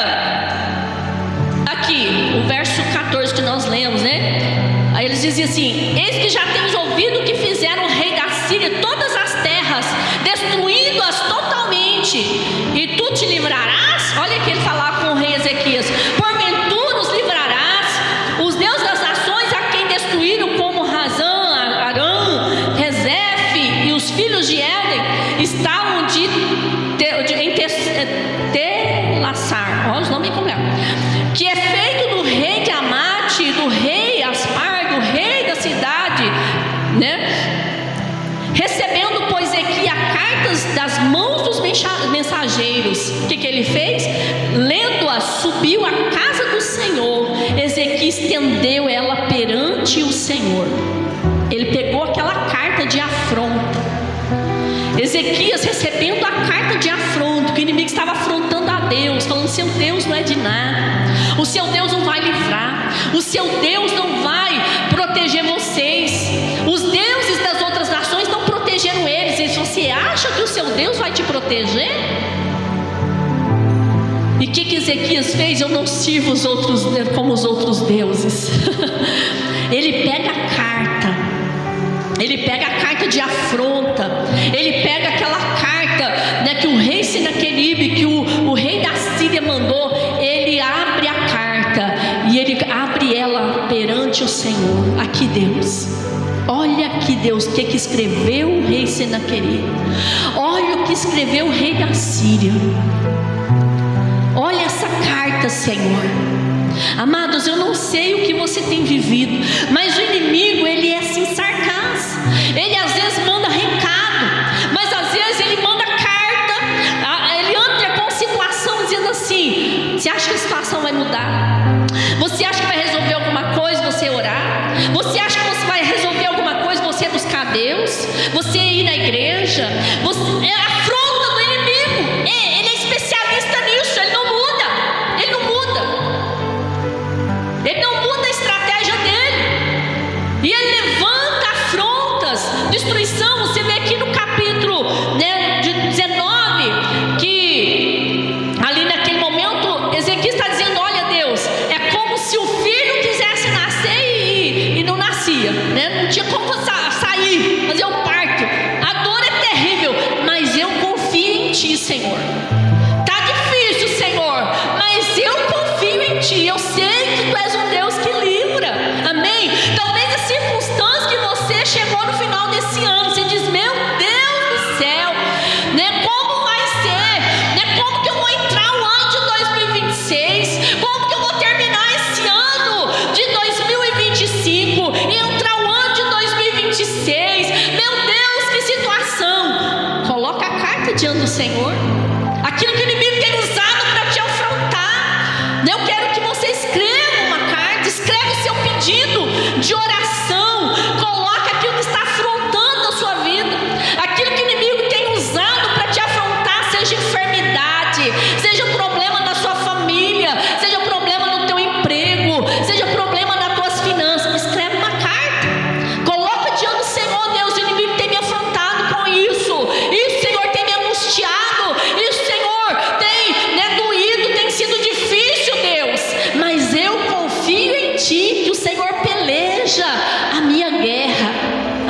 aqui, o verso 14 que nós lemos, né? Aí eles diziam assim: eis que já tens ouvido o que fizeram o rei da Síria todas as terras, destruindo-as totalmente, e tu te livrarás. Olha que ele falava com o rei Ezequias: porventura os livrarás, os deuses das nações a quem destruíram, como Razã, Arã, Rezefe e os filhos de Éden, estavam em Telassar. Olha os nomes como é, que é feito do rei de Amate, do rei Aspar, do rei da cidade, né? Recebendo, pois, Ezequias cartas das mãos dos mensageiros, o que ele fez? Lendo-as, subiu à casa do Senhor. Ezequias estendeu ela perante o Senhor. Ele pegou aquela carta de afronta. Ezequias recebendo a carta de afronta, que o inimigo estava afrontando a Deus, falando: seu Deus não é de nada, o seu Deus não vai livrar, o seu Deus não vai proteger vocês, os deuses das outras nações estão protegendo eles. E você acha que o seu Deus vai te proteger? E o que Ezequias fez? Eu não sirvo os outros como os outros deuses. Ele pega a carta, ele pega a carta de afronta, ele pega aquela carta, né, que o rei Senaqueribe, que o rei da Síria mandou. Ele abre a carta e ele abre ela perante o Senhor. Aqui Deus, olha aqui Deus, o que escreveu o rei Senaqueribe, olha o que escreveu o rei da Síria. Olha essa carta, Senhor. Amados, eu não sei o que você tem vivido, mas o inimigo, ele é assim sarcas. Ele às vezes manda recado, mas às vezes ele manda carta. Ele entra com situação dizendo assim: você acha que a situação vai mudar? Você acha que vai resolver alguma coisa você orar? Você acha que você vai resolver alguma coisa você buscar Deus? Você ir na igreja? É a afronta do inimigo. Ele é especialista nisso. Ele não muda. Ele não muda. Ele não muda a estratégia dele. E ele levanta afrontas, destruição. Você vê aqui no capítulo, né, de 19, que ali naquele momento Ezequias está dizendo: olha Deus, é como se o filho quisesse nascer e não nascia, né? Não tinha como sair, fazer o parto. A dor é terrível, mas eu confio em Ti, Senhor. Tá difícil, Senhor, mas eu confio em Ti. Eu sei que Tu és um Deus que livra. Amém? Talvez a circunstância que você chegou no final desse ano, você diz: meu Deus do céu, né? Como vai ser? Né? Como que eu vou entrar o ano de 2026? Como que eu vou terminar esse ano de 2025 e entrar o ano de 2026? Meu Deus, que situação! Coloca a carta diante do Senhor. Aquilo que o inimigo tem usado para te afrontar, né? Eu quero que você escreva uma carta, escreve seu pedido de oração, coloca aquilo que está afrontando a sua vida, aquilo que o inimigo tem usado para te afrontar, seja enfermidade, seja problema na sua família, seja problema no teu emprego, seja problema nas tuas finanças. Escreve uma carta, coloca diante do Senhor: Deus, o inimigo tem me afrontado com isso, isso, Senhor, tem me angustiado, isso, Senhor, tem, né, doído, tem sido difícil, Deus, mas eu confio em Ti, que o Senhor peleja a minha guerra.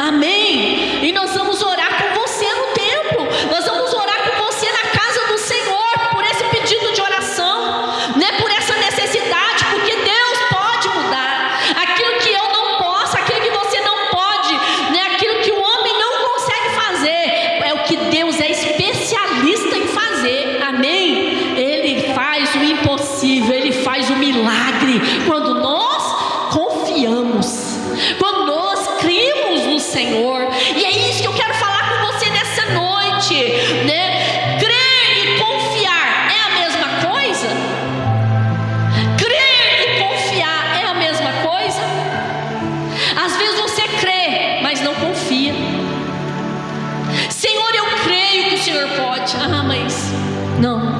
Amém? E nós vamos orar com você no templo, nós vamos orar com você na casa do Senhor, por esse pedido de oração, né? Por essa necessidade, porque Deus pode mudar aquilo que eu não posso, aquilo que você não pode, né? Aquilo que o homem não consegue fazer, é o que Deus é especialista em fazer. Amém? Ele faz o impossível, Ele faz o milagre quando nós confiamos, quando nós cremos no Senhor. E é isso que eu quero falar com você nessa noite, né? Crer e confiar é a mesma coisa? Crer e confiar é a mesma coisa? Às vezes você crê, mas não confia. Senhor, eu creio que o Senhor pode. Ah, mas não.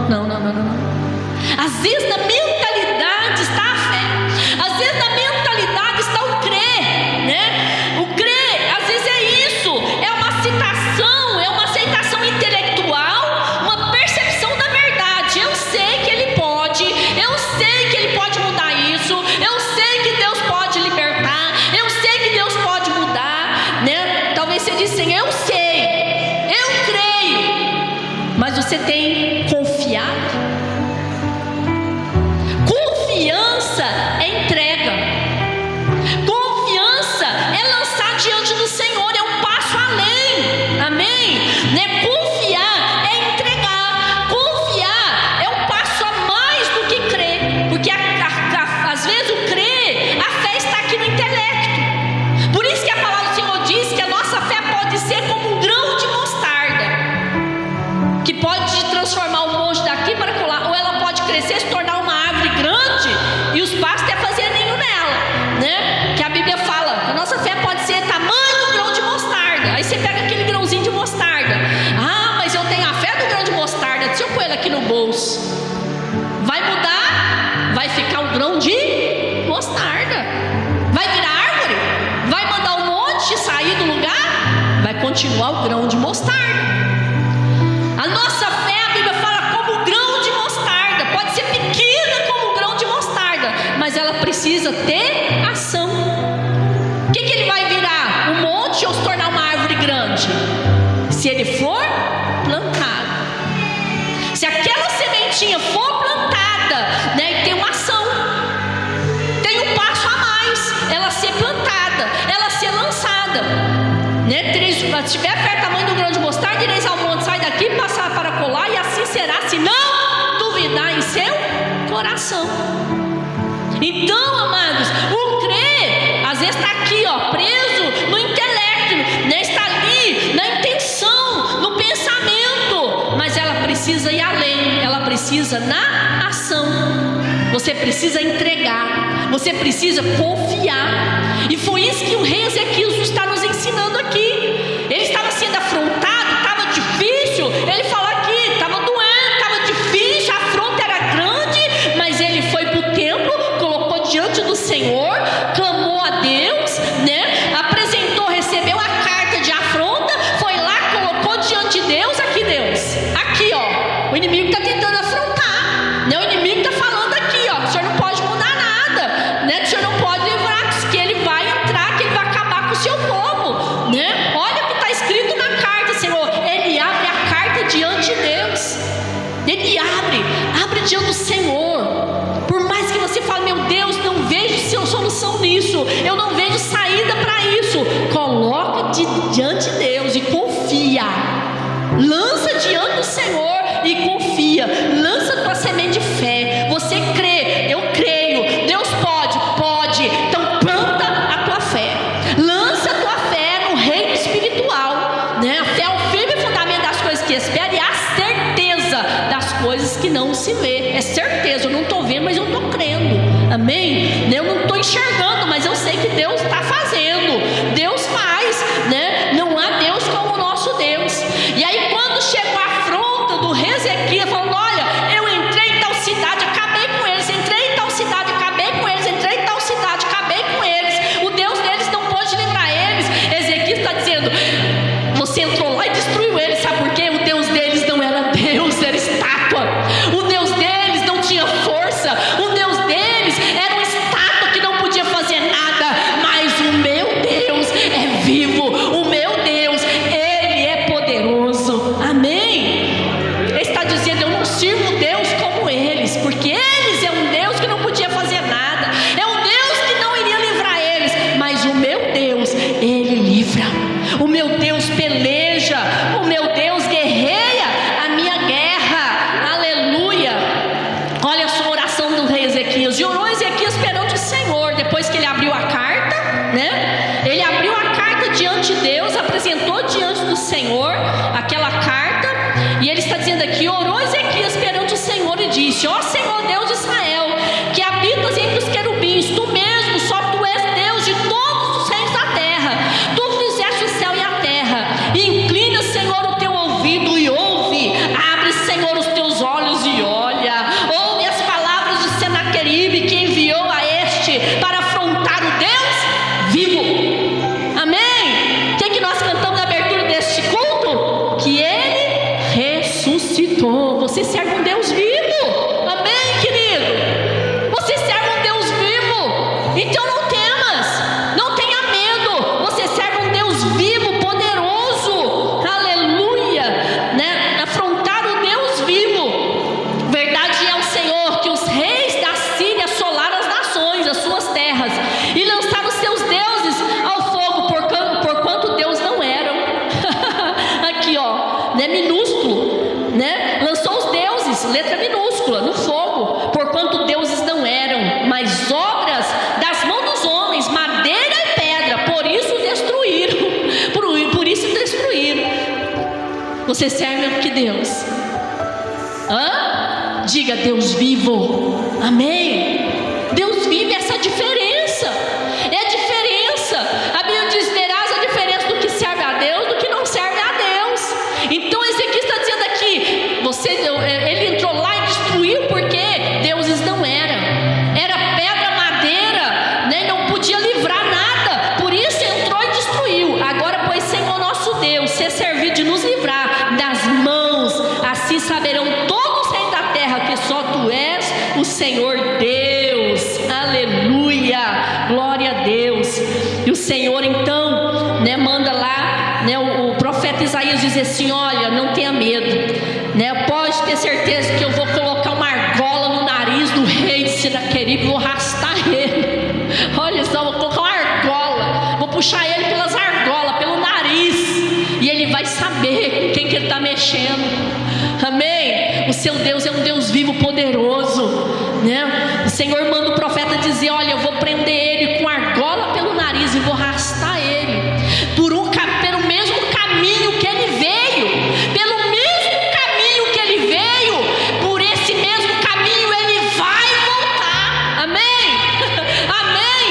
Às vezes na mentalidade está a fé, às vezes na mentalidade está o crer, né? O crer, às vezes é isso, é uma citação eu sei, eu creio, mas você tem confiado? Confiança é entrega, confiança é lançar diante do Senhor, é um passo além, amém? Né? Confiar é entregar, confiar é um passo a mais do que crer, porque às vezes o crer, a fé está aqui no intelecto. Por isso que a palavra do Senhor diz que a nossa fé pode ser como um grão de mostarda, que pode transformar o monte daqui para colar, ou ela pode crescer, se tornar uma árvore grande e os pássaros até fazer ninho nela, né? Que a Bíblia fala, a nossa fé pode ser tamanho do grão de mostarda. Aí você pega aquele grãozinho de mostarda, mas eu tenho a fé do grão de mostarda, se eu pôr ele aqui no bolso, vai mudar? Vai ficar um grão de mostarda. Vai virar árvore? Vai mandar um monte sair do lugar? Vai continuar o grão de mostarda. A nossa fé, a Bíblia fala, como um grão de mostarda. Pode ser pequena como um grão de mostarda, mas ela precisa ter ação. O que ele vai virar? Um monte ou se tornar uma árvore grande? Se ele for plantado. Se aquela sementinha for plantada, né, e tem uma ação, tem um passo a mais, ela ser plantada, ela ser lançada, né? Se tiver perto do tamanho do grão de mostarda, direis ao monte, sai daqui, passar para colar, e assim será, se não duvidar em seu coração. Então, amados, o crer às vezes está aqui, preso no intelecto, né? Está ali na intenção, no pensamento, mas ela precisa ir além, ela precisa na ação. Você precisa entregar, você precisa confiar. E foi isso que o rei Ezequias está nos ensinando aqui. Ele estava sendo afrontado, estava difícil, ele fala aqui, estava doendo, estava difícil, a afronta era grande, mas ele foi para o templo, colocou diante do Senhor, clamou a Deus, né? Apresentou, recebeu a carta de afronta, foi lá, colocou diante de Deus, aqui Deus, aqui o inimigo está tentando afrontar, né? O inimigo está falando aqui, o senhor não pode mudar nada, né? O senhor não pode livrar, que ele vai entrar, que ele vai acabar com o seu povo, né? Olha o que está escrito na carta, Senhor. Ele abre a carta diante de Deus, ele abre diante do Senhor. Por mais que você fale, meu Deus, não vejo solução nisso, eu não vejo saída para isso, coloca diante de Deus e confia, lança diante do Senhor e confia, lança tua semente de fé. Você crê, eu creio, Deus pode, então planta a tua fé, lança a tua fé no reino espiritual, né? A fé é o firme fundamento das coisas que espera e a certeza das coisas que não se vê. É certeza, eu não estou vendo, mas eu estou crendo, amém? Eu não estou enxergando, mas eu sei que Deus está fazendo, Deus faz, né? Não há Deus como o nosso Deus. E aí quando chegou a afronta do rei Ezequias, falando, olha, eu entrei em tal cidade, acabei com eles, entrei em tal cidade, acabei com eles, entrei em tal cidade, acabei com eles, o Deus deles não pôde livrar eles. Ezequias está dizendo, você entrou lá e destruiu eles, sabe por quê? O Deus deles não era Deus, era estátua, o Deus deles não tinha força, o Deus deles era uma estátua que não podia fazer nada, mas o meu Deus é vivo, o meu Deus, ele é poderoso, amém? Ele está dizendo, eu não sirvo Deus como eles, porque eles é um Deus que não podia fazer nada, é um Deus que não iria livrar eles, mas o meu Deus, ele livra, o meu Deus peleja, o meu Deus guerreia a minha guerra, aleluia. Olha só a oração do rei Ezequias, e orou Ezequias perante o Senhor, depois que ele abriu a carta, né? Ele abriu a carta diante de Deus, apresentou diante do Senhor aquela carta, e ele está dizendo aqui, orou Ezequias perante o Senhor e disse, ó Senhor Deus de Israel, que habitas entre os querubins, tu mesmo, só tu és Deus de todos os reis da terra, tu fizeste o céu e a terra, e inclina, Senhor, o teu ouvido e ouve, abre, Senhor, os teus olhos e olha, ouve as palavras de Senaqueribe, que enviou a este para afrontar o Deus vivo, amém? O que nós cantamos na abertura deste culto? Que ele ressuscitou. Você serve um Deus vivo, amém, querido? Você serve um Deus vivo, então não temas, não tenha medo, você serve um Deus vivo, poderoso, né, minúsculo, né? Lançou os deuses, letra minúscula, no fogo, porquanto deuses não eram, mas obras das mãos dos homens, madeira e pedra, por isso destruíram. Por isso destruíram. Você serve a que Deus? Diga: Deus vivo. Amém. Deus vive, essa diferença. É a diferença. A Bíblia diz: verás a diferença do que serve a Deus do que não serve a Deus. Então Ezequiel está dizendo aqui, ele entrou lá e destruiu porque deuses não eram. Era pedra, madeira, né? Não podia livrar nada. Por isso entrou e destruiu. Agora, pois, Senhor nosso Deus, se servir de nos livrar das mãos, assim saberão todos os reis da terra que só Tu és o Senhor Deus. Aleluia, glória a Deus. E o Senhor então, né, manda lá, né, o profeta Isaías diz assim: olha, não tenha medo, né, pode ter certeza que eu vou colocar uma argola no nariz do rei de Senaqueribe e vou arrastar ele. Olha só, vou colocar uma argola, vou puxar ele pelas argolas, pelo nariz, e ele vai saber com quem que ele está mexendo. Amém? O seu Deus é um Deus vivo, poderoso, né? O Senhor manda o profeta dizer: olha, eu vou prender ele com argola pelo nariz e vou arrastar ele pelo mesmo caminho que ele veio, pelo mesmo caminho que ele veio, por esse mesmo caminho ele vai voltar. Amém? Amém?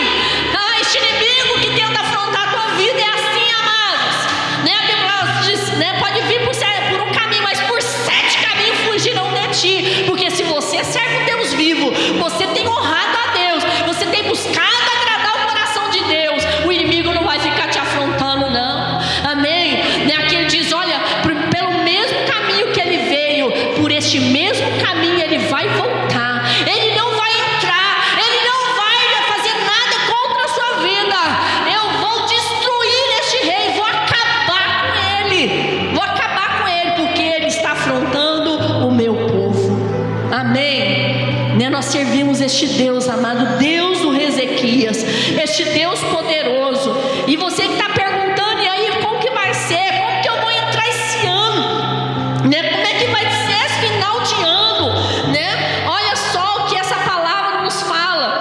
Este inimigo que tenta afrontar a tua vida é assim, amados, né? A Bíblia diz, né, pode vir por um caminho, mas por 7 caminhos fugirão de ti, porque se você serve um Deus vivo, você tem honrado a Deus, você tem buscado agradar o coração de Deus, o inimigo não vai ficar te afrontando, não. Amém? Aqui ele diz: olha, pelo mesmo caminho que ele veio, por este mesmo caminho ele vai voltar. Ele não vai entrar, ele não vai fazer nada contra a sua vida. Eu vou destruir este rei, vou acabar com ele, porque ele está afrontando o meu povo. Amém? Nós servimos este Deus amado, Deus do Ezequias, este Deus poderoso. E você que está perguntando: e aí, como que vai ser? Como que eu vou entrar esse ano? Né? Como é que vai ser esse final de ano? Né? Olha só o que essa palavra nos fala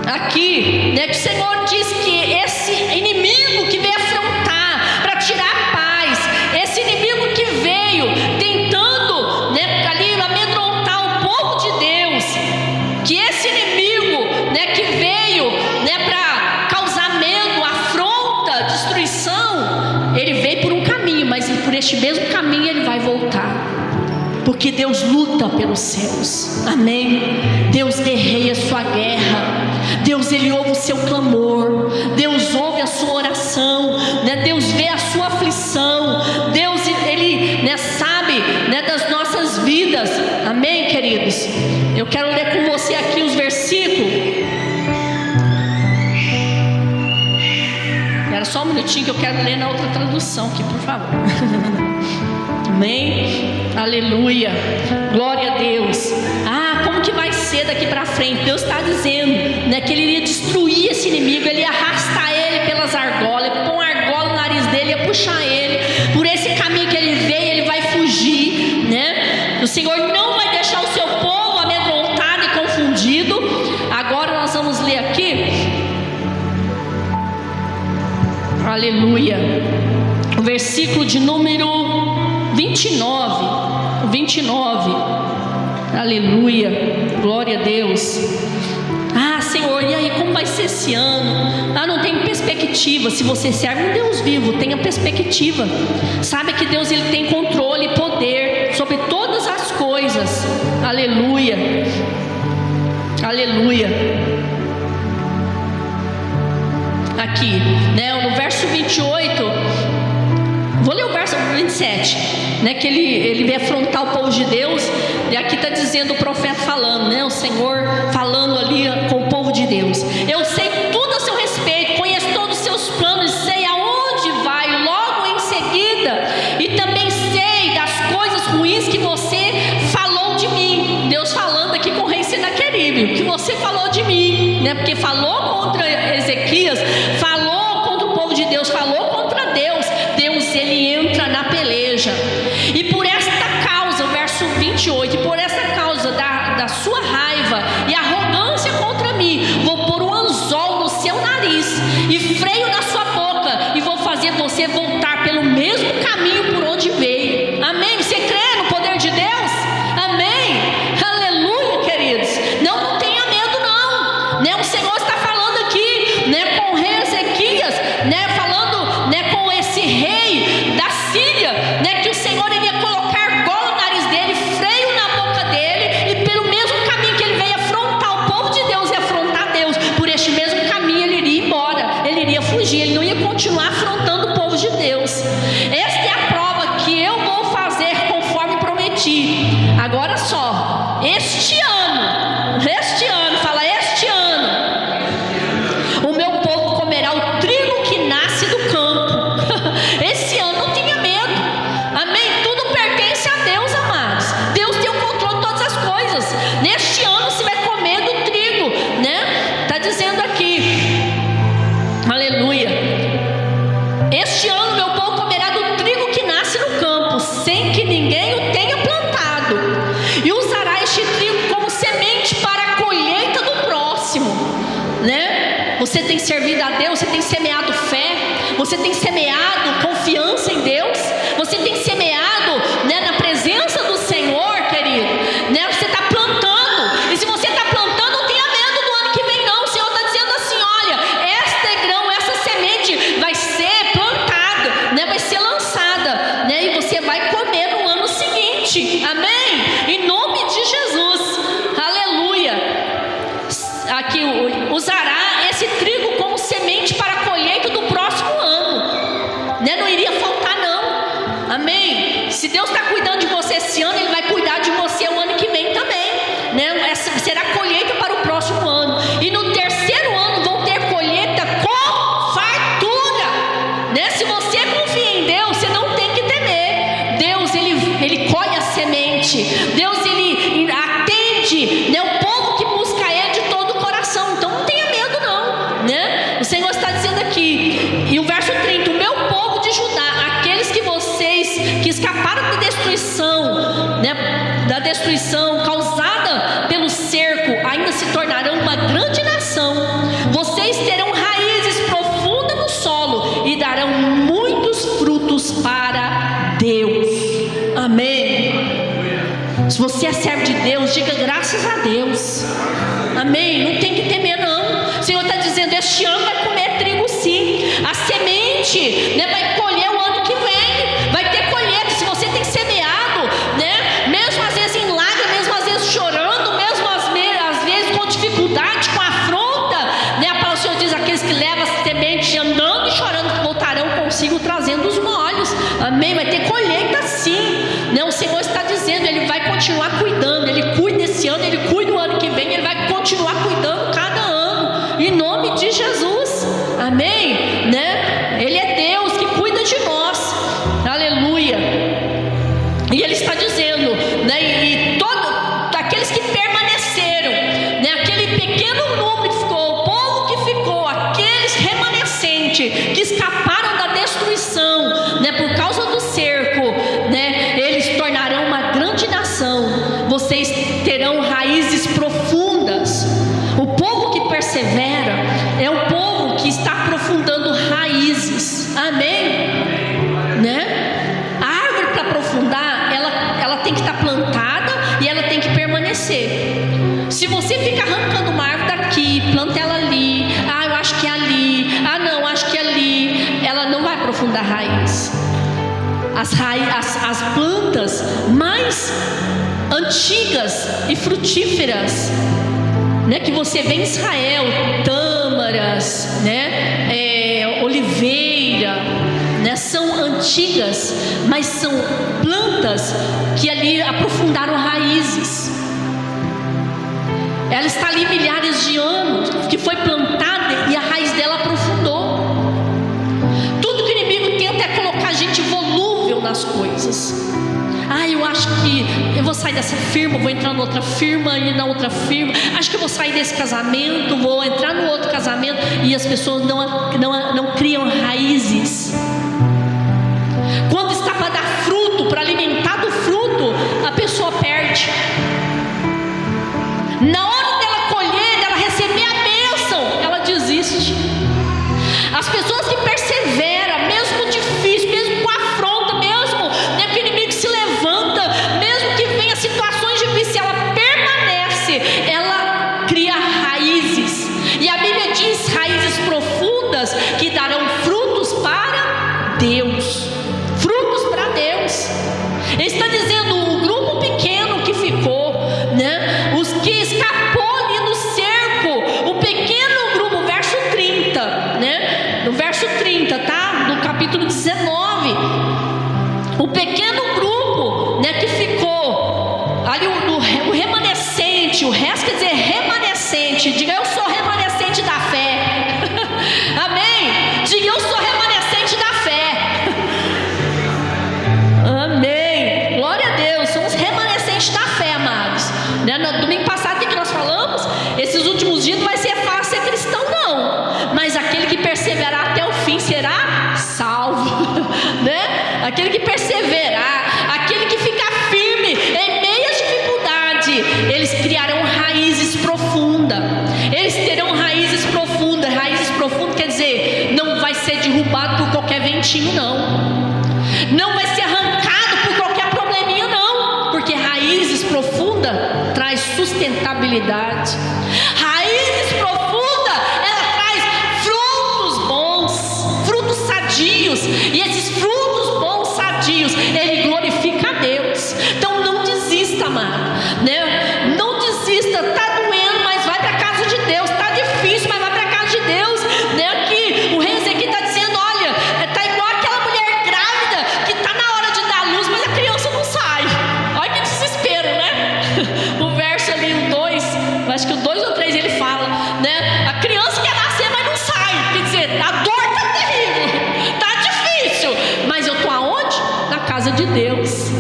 aqui, né? Que o Senhor diz que esse inimigo que veio afrontar para tirar a paz, esse inimigo que veio tentando, né, ali amedrontar o povo de Deus, que esse inimigo, né, que veio, né, para causar medo, afronta, destruição, ele veio por um caminho, mas por este mesmo caminho ele vai voltar, porque Deus luta pelos céus. Amém? Deus guerreia a sua guerra. Deus, ele ouve o seu clamor. Deus ouve a sua oração, né? Deus vê a sua aflição. Deus, ele, né, sabe, né, das nossas vidas. Amém, queridos? Eu quero ler com você aqui os versículos. Espera só um minutinho que eu quero ler na outra tradução aqui, por favor. Amém? Aleluia, glória a Deus. Como que vai ser daqui para frente? Deus está dizendo, né, que ele iria destruir esse inimigo, ele ia arrastar ele pelas argolas, pôr uma argola no nariz dele, ia puxar ele por esse caminho que ele veio, ele vai fugir, né? O Senhor não vai deixar o seu povo amedrontado e confundido. Agora nós vamos ler aqui, aleluia, o versículo de número 29. Aleluia, glória a Deus. Senhor, e aí, como vai ser esse ano? Não tem perspectiva. Se você serve um Deus vivo, tenha perspectiva. Sabe que Deus, ele tem controle e poder sobre todas as coisas. Aleluia, aleluia. Aqui, né, no verso 28, vou ler o verso 27, né, que ele veio afrontar o povo de Deus. E aqui está dizendo o profeta falando, né, o Senhor falando ali com o povo de Deus: eu sei tudo a seu respeito, conheço todos os seus planos, sei aonde vai logo em seguida, e também sei das coisas ruins que você falou de mim. Deus falando aqui com o rei Senaqueribe, que você falou de mim, né, porque falou contra Ezequias, falou contra o povo de Deus, falou contra Deus. Deus, ele entra na peleja. sua raiva e arrogância contra mim, vou pôr um anzol no seu nariz e freio na sua boca, e vou fazer você voltar pelo mesmo caminho por onde veio. Amém? Você crê no poder de Deus? Amém? Aleluia, queridos. Não tenha medo não, né? O Senhor está falando aqui, né, com o rei Ezequias, né, falando, né, com esse rei da Síria, né, que o Senhor iria colocar argola no nariz dele, freio na boca dele, e pelo mesmo caminho que ele veio afrontar o povo de Deus e afrontar Deus, por este mesmo caminho ele iria embora, ele iria fugir, ele não ia continuar afrontando o povo de Deus. Esta é a prova que eu vou fazer conforme prometi. Agora só, este ano, fala este ano, o meu povo comerá o trigo que nasce do campo. Esse ano não tenha medo, amém? Tudo pertence a Deus, amados. Deus tem o controle de todas as coisas. Neste ano você vai comer do trigo, né? Está dizendo aqui, aleluia. Este ano meu povo comerá do trigo que nasce no campo, sem que ninguém o tenha plantado, e usará este trigo como semente para a colheita do próximo, né? Você tem servido a Deus, você tem semeado fé, você tem semeado confiança em Deus, você tem semeado, né, na presença do Senhor, querido, né? Você está plantando, e se você está plantando, não tenha medo do ano que vem não. O Senhor está dizendo assim, olha, este grão, essa semente vai ser plantada, né, vai ser lançada, né, e você vai comer no ano seguinte, amém? Em nome de Jesus, aleluia. Aqui, usará esse trigo como semente para a colheita do próximo ano, né? Não iria faltar não, amém? Se Deus está cuidando de você esse ano, Ele vai cuidar de você o ano que vem também, né? Essa será colheita para o próximo ano, e no terceiro ano vão ter colheita com fartura, né? Se você confia em Deus, você não tem que temer. Deus, Ele colhe a semente, Deus, Ele atende, né, o povo que busca Ele de todo o coração. Então não tenha medo não, né? O Senhor está dizendo aqui, e o verso 30, o meu povo de Judá, aqueles que escaparam da destruição, né, da destruição causada pelo cerco, ainda se tornarão uma grande nação. Vocês terão raízes profundas no solo e darão muitos frutos para Deus. Amém? Se você é servo de Deus, diga graças a Deus. Amém? Não tem que temer não. O Senhor está dizendo, este ano vai comer trigo sim. A semente, né, vai colher o ano que vem. Vai ter colheita. Se você tem semeado, né, mesmo às vezes em lágrimas, mesmo às vezes chorando, mesmo às vezes com dificuldade, com afronta, né, a palavra do Senhor diz, aqueles que levam a semente andando e chorando voltarão consigo trazendo os molhos. Amém? Vai ter colheita sim, né? O Senhor está dizendo, Ele vai continuar cuidando. Ele cuida esse ano, Ele cuida o ano que vem, Ele vai continuar cuidando cada ano, em nome de Jesus. Amém? Né? Ele é Deus que cuida de nós, aleluia. E Ele está dizendo, né, e todos aqueles que permaneceram, né, aquele pequeno número que ficou, o povo que ficou, aqueles remanescentes que escaparam da destruição, né, por causa do cerco, né, eles tornarão uma grande nação. Vocês terão raízes profundas. O povo que persevera é o povo que está aprofundando raízes. Amém? Né? A árvore, para aprofundar, ela tem que estar plantada e ela tem que permanecer. Se você fica arrancando uma árvore daqui, planta ela ali, eu acho que é ali, não, acho que é ali, ela não vai aprofundar raiz. As plantas mais antigas e frutíferas, né, que você vê em Israel, tâmaras, né, oliveira, né, são antigas, mas são plantas que ali aprofundaram raízes. Ela está ali milhares de anos, que foi plantada e a raiz dela aprofundou. Tudo que o inimigo tenta é colocar a gente volúvel nas coisas. Eu acho que eu vou sair dessa firma, vou entrar na outra firma e na outra firma. Acho que eu vou sair desse casamento, vou entrar no outro casamento. E as pessoas não criam raízes. Quando está para dar fruto, para alimentar do fruto, a pessoa perde. Deus. Ele está dizendo o grupo pequeno que ficou, né? Os que escapou ali no cerco, o pequeno grupo, verso 30, né? No verso 30, tá? No capítulo 19, o pequeno grupo, né, que ficou ali, o remanescente, o resto quer dizer remanescente. Diga, eu sou remanescente da fé. Amém? Diga, eu sou remanescente da fé. Amém. Glória a Deus. Somos remanescentes da fé, amados. Né? No domingo passado, o que nós falamos? Esses últimos dias não vai ser fácil ser cristão, não. Mas aquele que perseverar até o fim será salvo. Né? Aquele que perseverar, aquele que ficar firme em meio às dificuldades, eles criarão raízes profundas. Eles terão raízes profundas. Raízes profundas quer dizer, não vai ser derrubado por qualquer ventinho, não. Não vai ser arrancado por qualquer probleminha, não. Porque raízes profundas traz sustentabilidade. Raízes profundas, ela traz frutos bons, frutos sadios. E esses frutos bons, sadios, ele glorifica a Deus. Então não desista, amado, né? Não desista. Tá doendo, mas vai para a casa de Deus. Tá difícil, mas vai para a casa de Deus, né? Aqui o rei Ezequiel está dizendo, olha, tá igual aquela mulher grávida que tá na hora de dar luz, mas a criança não sai. Olha que desespero, né? O verso ali, o 2, acho que o 2 ou 3 ele fala, né? A criança quer nascer, mas não sai. Quer dizer, a dor tá terrível, tá difícil, mas eu tô aonde? Na casa de Deus.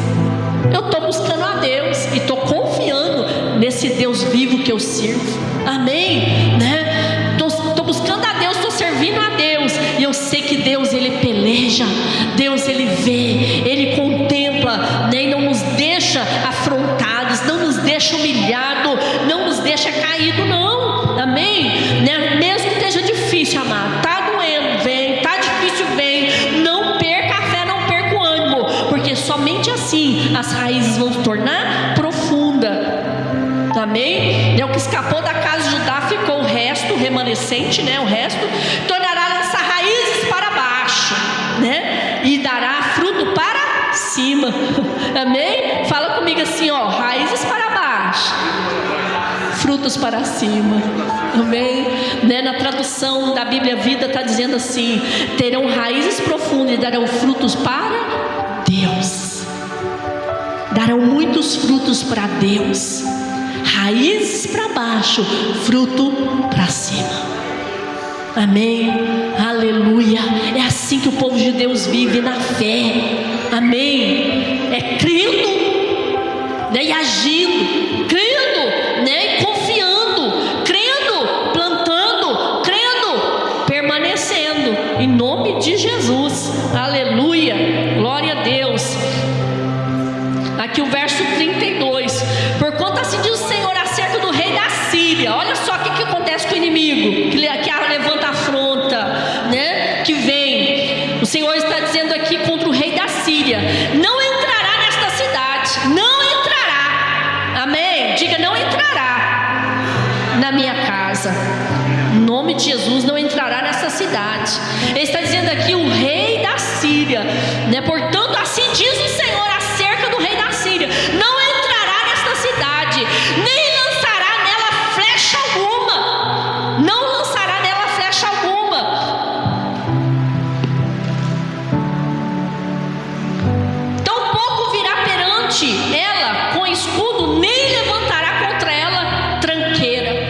Eu tô buscando a Deus e tô confiando nesse Deus vivo que eu sirvo. Amém? Né? Tô buscando a Deus, tô servindo a Deus, e eu sei que Deus, ele peleja, Deus, ele vê, ele contempla, né? E não nos deixa afrontados, não nos deixa humilhado, não nos deixa caído, não. Amém? Né? Mesmo que esteja difícil, amado, tá doendo, vem, tá difícil, vem, não perca a fé, não perca o ânimo, porque somente assim as raízes vão se tornar profundas. Amém? O que escapou da casa de Judá ficou, o resto, o remanescente, né? O resto tornará lançar raízes para baixo, né? E dará fruto para cima. Amém? Fala comigo assim, ó, raízes para baixo, frutos para cima. Amém? Né? Na tradução da Bíblia Vida está dizendo assim: terão raízes profundas e darão frutos para Deus. Darão muitos frutos para Deus. Raízes para baixo, fruto para cima. Amém? Aleluia. É assim que o povo de Deus vive, na fé. Amém? É crendo, né? E agindo, crendo, né? E confiando, crendo, plantando, crendo, permanecendo, em nome de Jesus. Aleluia. Glória a Deus. Aqui o verso 32. Porquanto assim diz o Senhor acerca do rei da Síria. Olha só o que acontece com o inimigo, que levanta a afronta, né? Que vem. O Senhor está dizendo aqui contra o rei da Síria: não entrará nesta cidade, não entrará. Amém? Diga, não entrará na minha casa. Em nome de Jesus, não entrará nessa cidade. Ele está dizendo aqui o rei da Síria, né? Portanto, assim diz o Senhor acerca do rei da Síria: não entrará nesta cidade, nem lançará nela flecha alguma. Não lançará nela flecha alguma. Tampouco virá perante ela com escudo, nem levantará contra ela tranqueira.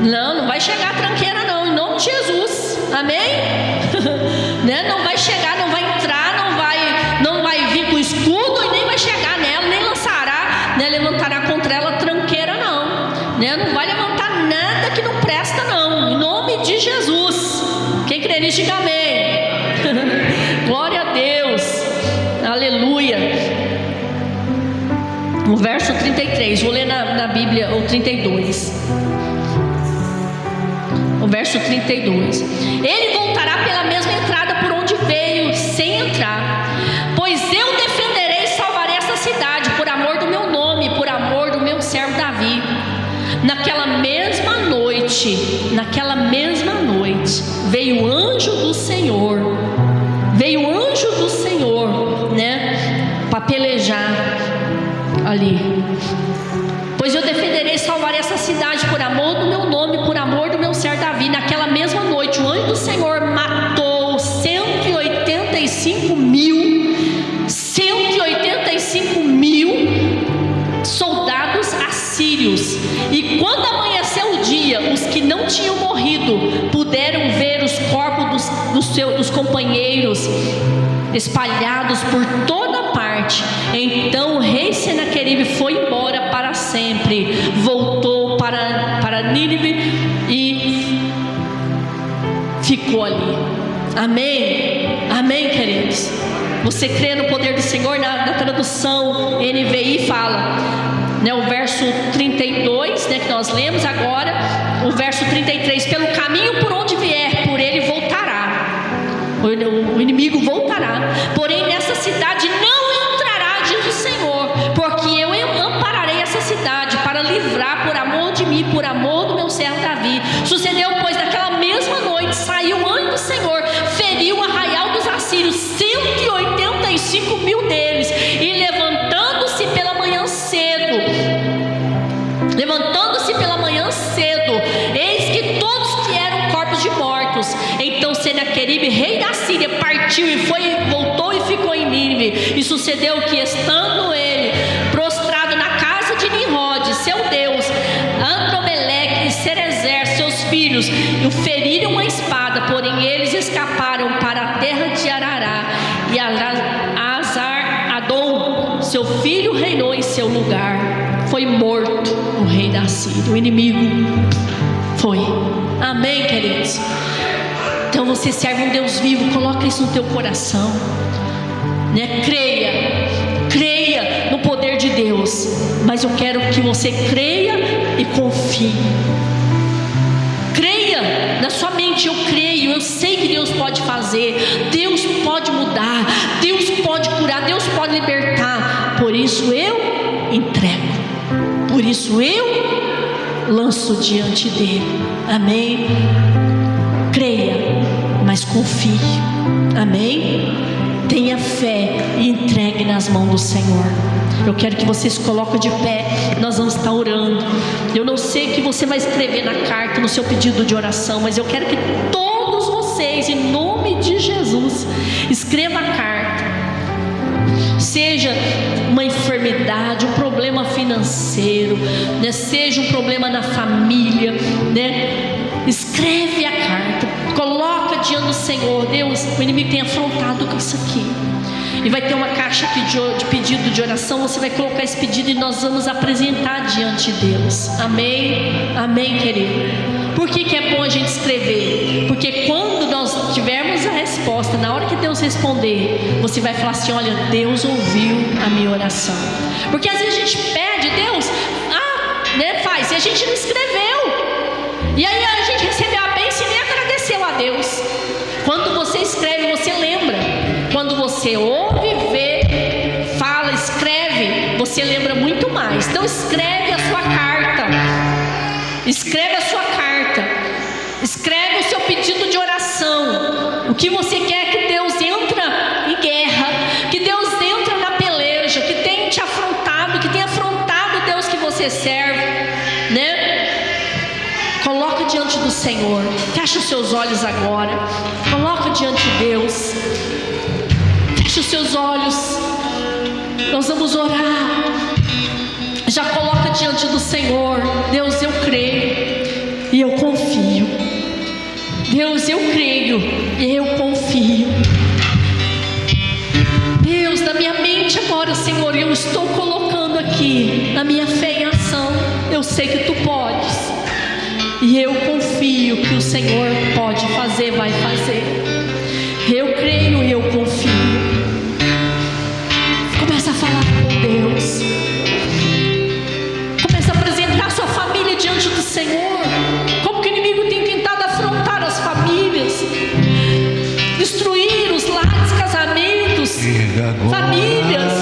Não vai chegar tranqueira, não, em nome de Jesus. Amém? Né? Não vai chegar, não vai entrar, não vai vir com escudo e nem vai chegar nela, nem lançará, né? Levantará contra ela tranqueira, não, né? Não vai levantar nada que não presta, não, em nome de Jesus. Quem crê nisso, diga amém. Glória a Deus. Aleluia. O verso 33, vou ler na Bíblia, o 32. O verso 32: ele voltará pela mesma entrada por onde veio, sem entrar, pois eu defenderei e salvarei essa cidade, por amor do meu nome, por amor do meu servo Davi. Naquela mesma noite, veio o anjo do Senhor, né? ali. Pois eu defenderei e salvarei essa cidade por amor do meu nome, por amor do meu servo Davi. Naquela mesma noite, o anjo do Senhor matou 185 mil soldados assírios. E quando amanheceu o dia, os que não tinham morrido puderam ver os corpos dos companheiros espalhados por toda parte. Então o rei Senaqueribe foi embora para sempre, voltou para Nínive e ficou ali. Amém? Amém, queridos? Você crê no poder do Senhor? Na tradução NVI fala, né, o verso 32, né, que nós lemos agora, o verso 33: pelo caminho por onde vier, por ele voltará. O inimigo voltará, porém nessa cidade não entrará, diz o Senhor, porque eu ampararei essa cidade para livrar por amor de mim, por amor do meu servo Davi. Sucedeu, pois, naquela mesma noite saiu o anjo do Senhor, feriu o arraial dos assírios, 185 mil deles, e levantando-se pela manhã cedo, eis que todos que eram corpos de mortos. Então Senaqueribe, rei da Síria, partiu e voltou e ficou em Nínive. E sucedeu que, estando ele prostrado na casa de Nimrod, seu deus, Andromeleque e Cerezer, seus filhos, o feriram a espada, porém eles escaparam para a terra de Arará, e Azar-Adom, seu filho, reinou em seu lugar. Foi morto o rei da Síria, o inimigo foi. Amém, queridos? Então você serve um Deus vivo, coloca isso no teu coração, né? Creia no poder de Deus, mas eu quero que você creia e confie. Creia na sua mente: eu creio, eu sei que Deus pode fazer, Deus pode mudar, Deus pode curar, Deus pode libertar. Por isso eu entrego, por isso eu lanço diante dele. Amém? Creia, mas confie. Amém? Tenha fé e entregue nas mãos do Senhor. Eu quero que você se coloque de pé. Nós vamos estar orando. Eu não sei o que você vai escrever na carta, no seu pedido de oração, mas eu quero que todos vocês, em nome de Jesus, escreva a carta. Seja uma enfermidade, um problema financeiro, né? Seja um problema na família, né? Escreve a carta, coloca diante do Senhor. Deus, o inimigo tem afrontado com isso aqui, e vai ter uma caixa aqui de pedido de oração. Você vai colocar esse pedido e nós vamos apresentar diante de Deus. Amém? Amém, querido? Por que é bom a gente escrever? Porque quando nós tivermos a resposta, na hora que Deus responder, você vai falar assim: olha, Deus ouviu a minha oração. Porque às vezes a gente pede, Deus, né, faz, e a gente não escreveu, e aí a gente recebeu a bênção e nem agradeceu a Deus. Quando você escreve, você lembra. Quando você ouve, vê, fala, escreve, você lembra muito mais. Então escreve a sua carta. Escreve a sua carta. Escreve o seu pedido de oração. O que você quer que Deus entra em guerra, que Deus entra na peleja, que tem te afrontado, que tem afrontado o Deus que você serve, né? Coloca diante do Senhor. Fecha os seus olhos agora. Coloca diante de Deus. Fecha os seus olhos. Nós vamos orar. Já coloca diante do Senhor. Deus, eu creio e eu confio. Deus, eu creio e eu confio. Deus, na minha mente agora, Senhor, eu estou colocando aqui a minha fé em ação. Eu sei que Tu podes, e eu confio que o Senhor pode fazer, vai fazer. Eu creio e eu confio. Começa a falar com Deus. Começa a apresentar a sua família diante do Senhor. Como que o inimigo tem tentado afrontar as famílias, destruir os lares, casamentos, famílias.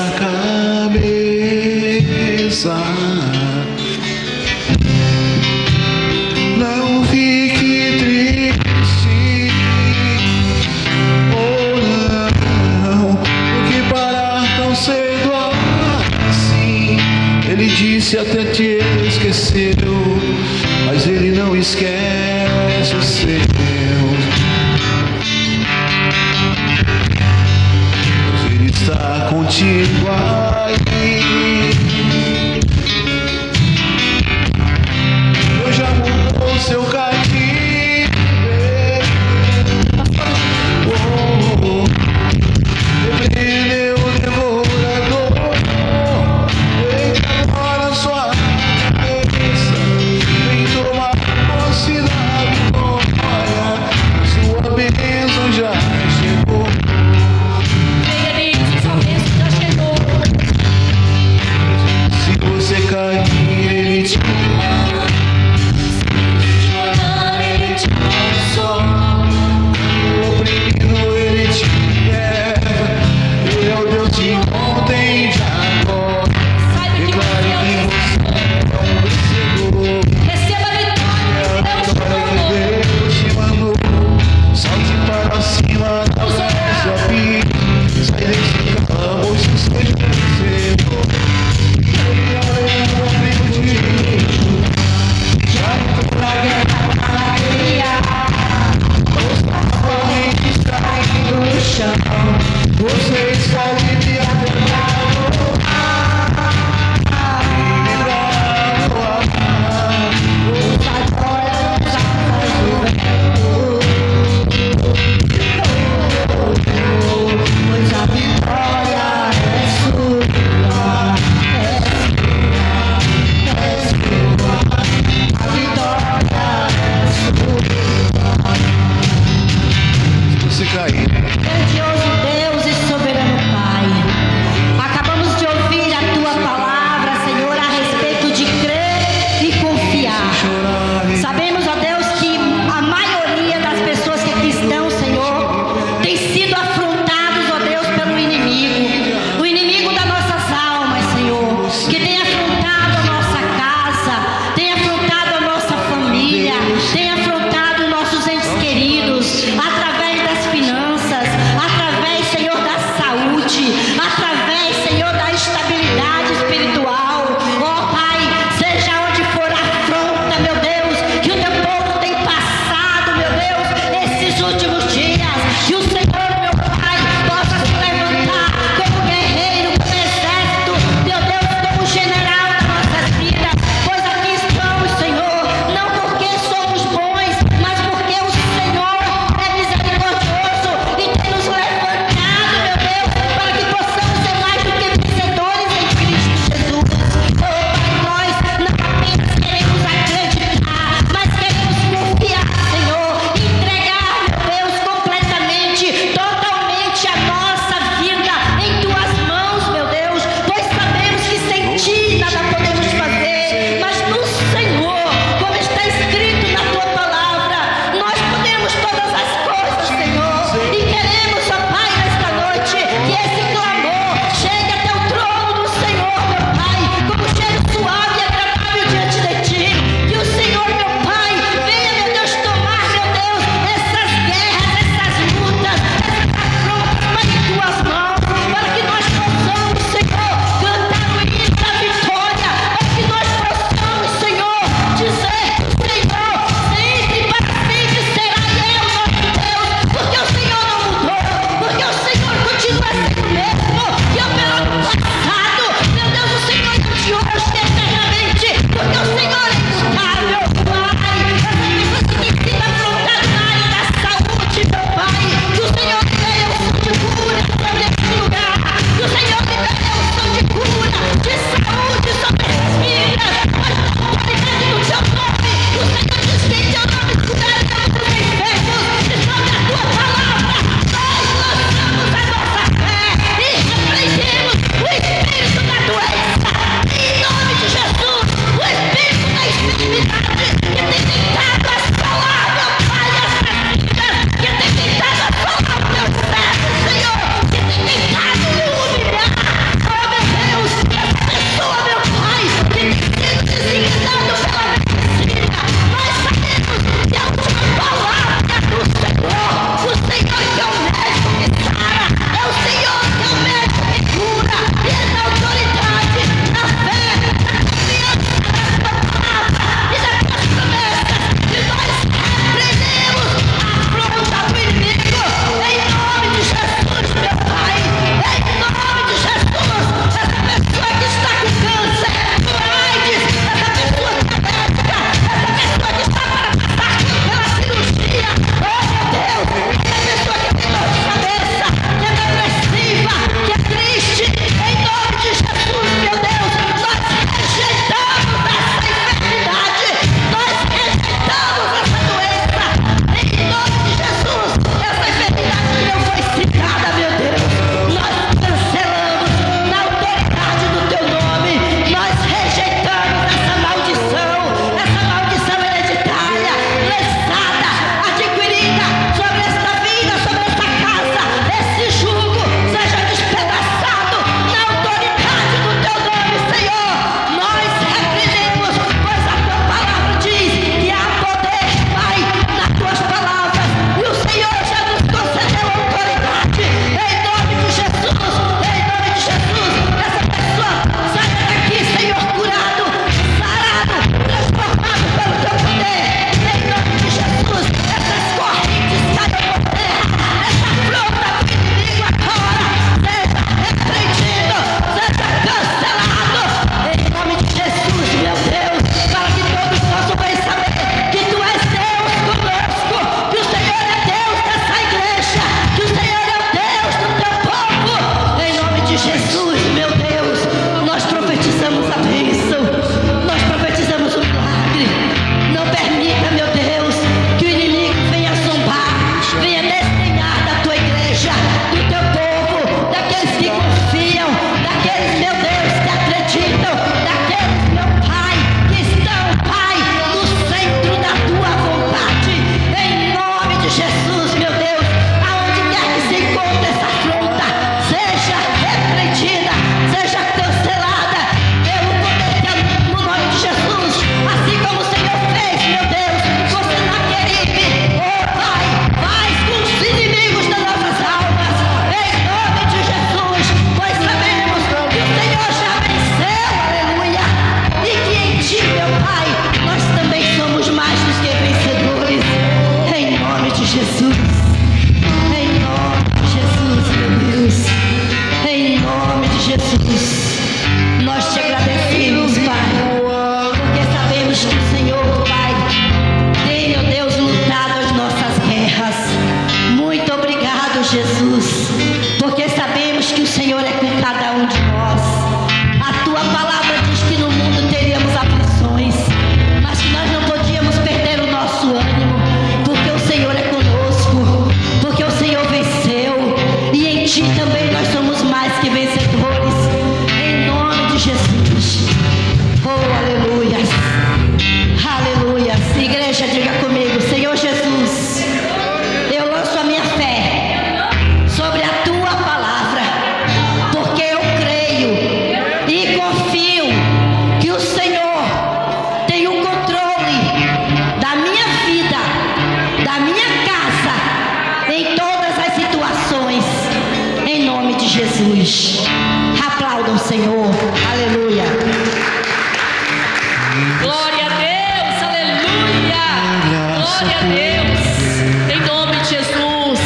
Não fique triste, oh não. disse até te esqueceu, mas Ele não esquece os seus. Mas Ele está contigo aí. Deus já mudou seu cativeiro. Repreendeu o devorador. Deita agora sua cabeça. Vem tomar posse da vitória. Sua bênção já chegou. Venha, Deus, sua bênção já chegou. Jesus. Aplaudam o Senhor. Aleluia. Glória a Deus, aleluia. Glória a Deus. Em nome de Jesus.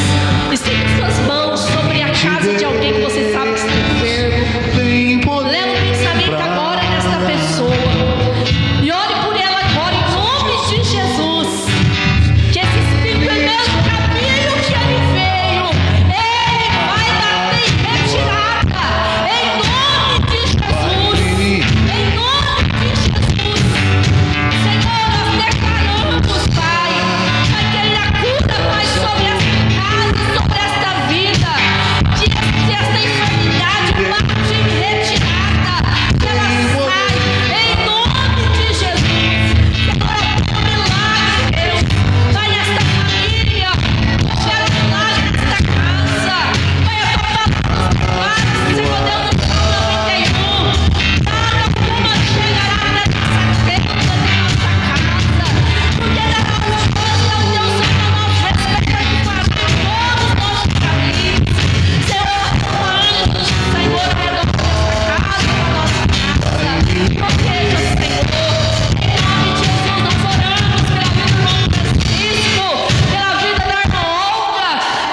Estende suas mãos sobre a casa de alguém que você sabe que está enfermo. Leva o pensamento agora nesta pessoa. E ore por ela agora em nome de Jesus. Que esse espírito é o mesmo caminho que ele veio. Ele vai bater em retirada. Em nome de Jesus. Em nome de Jesus. Senhor, nós declaramos, Pai, aquela cura, Pai, sobre esta casa, sobre esta vida. Que esta enfermidade bate em retirada. Que ela sai em nome de Jesus. Senhor, o milagre, Deus. Vai nesta família. Gera um milagre nesta casa. Vai a tua palavra, Senhor Deus, no Salmo 91. Nada alguma chegará nessa tenda, nessa casa. Porque dará o esforço ao Deus, Senhor, nós respeitamos todos os nossos caminhos. Senhor, atuando, Senhor, ao redor desta casa, da nossa casa. Proteja, Senhor. Em nome de Jesus, nós oramos pela vida do irmão Francisco, pela vida da irmã Olga.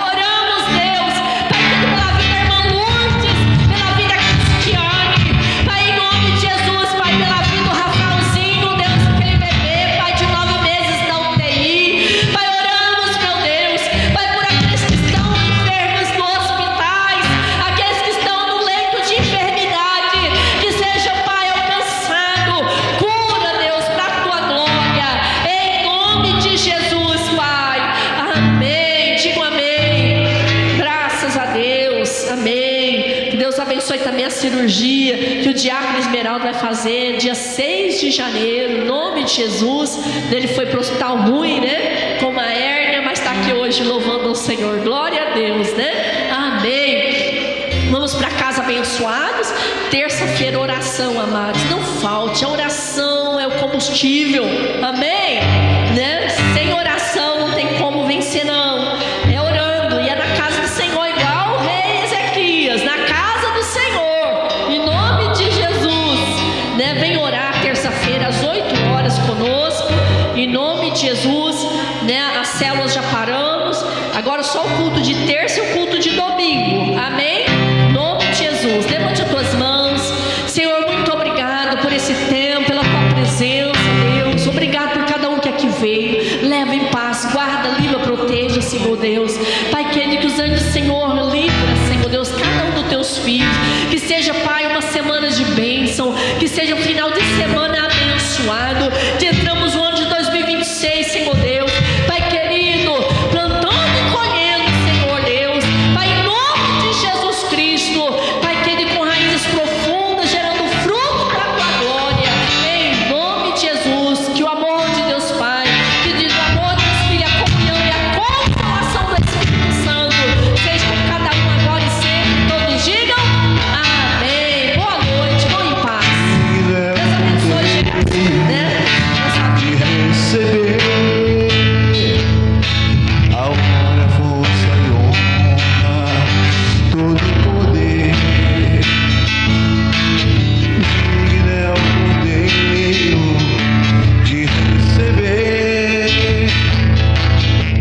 Oramos, Deus, Pai, pela vida da irmã Lourdes, pela vida da Cristiane. Pai, em nome de Jesus, Pai, pela vida do Rafaelzinho, Deus, aquele bebê, Pai, de 9 meses na UTI. Pai, oramos, meu Deus, Pai, por aqueles que estão enfermos nos hospitais, aqueles que estão no leito de enfermidade, que seja, Pai, alcançado. Cura, Deus, para a tua glória. Em nome de Jesus, Pai. Amém. Digo amém. Graças a Deus. Amém. Que Deus abençoe também a cirurgia que o diácono Esmeralda vai fazer dia 6 de janeiro. Em nome de Jesus. Ele foi para o hospital ruim, né? Com uma hérnia, mas está aqui hoje louvando ao Senhor. Glória a Deus, né? Amém. Vamos para casa abençoados. Terça-feira, oração, amados. Não falte. A oração é o combustível. Amém? Né? Sem oração não tem como vencer, não. É orando. E é na casa do Senhor, igual o rei Ezequias. Na casa do Senhor. Em nome de Jesus. Né? Vem orar terça-feira às 8 horas conosco. Em nome de Jesus. Né? As células já paramos. Agora só o culto de terça e o culto de domingo. Amém? Em nome de Jesus. Levante as tuas mãos. Senhor, muito obrigado por esse tempo, pela tua presença, Deus. Obrigado por cada um que aqui veio. Leva em paz, guarda, livra, proteja, Senhor Deus. Pai querido, que os anjos do Senhor livra, Senhor Deus, cada um dos teus filhos. Que seja, Pai, uma semana de bênção. Que seja um final de semana abençoado. Que entramos no ano de 2026, Senhor Deus. Pai querido, plantando e colhendo, Senhor Deus. Pai, em nome de Jesus Cristo. Pai querido, com raízes profundas, gerando fruto para a tua glória. Em nome de Jesus. Que o amor de Deus Pai, que diz o amor de Deus Filho, a comunhão e a consolação do Espírito Santo seja com cada um agora e sempre. Todos digam amém. Boa noite, vão em paz. Deus abençoe, gente, né? Nossa de vida. receber a honra, força e honra, todo poder. Digno é o Cordeiro de receber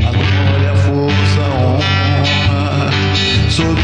a glória, a força, a honra, sobre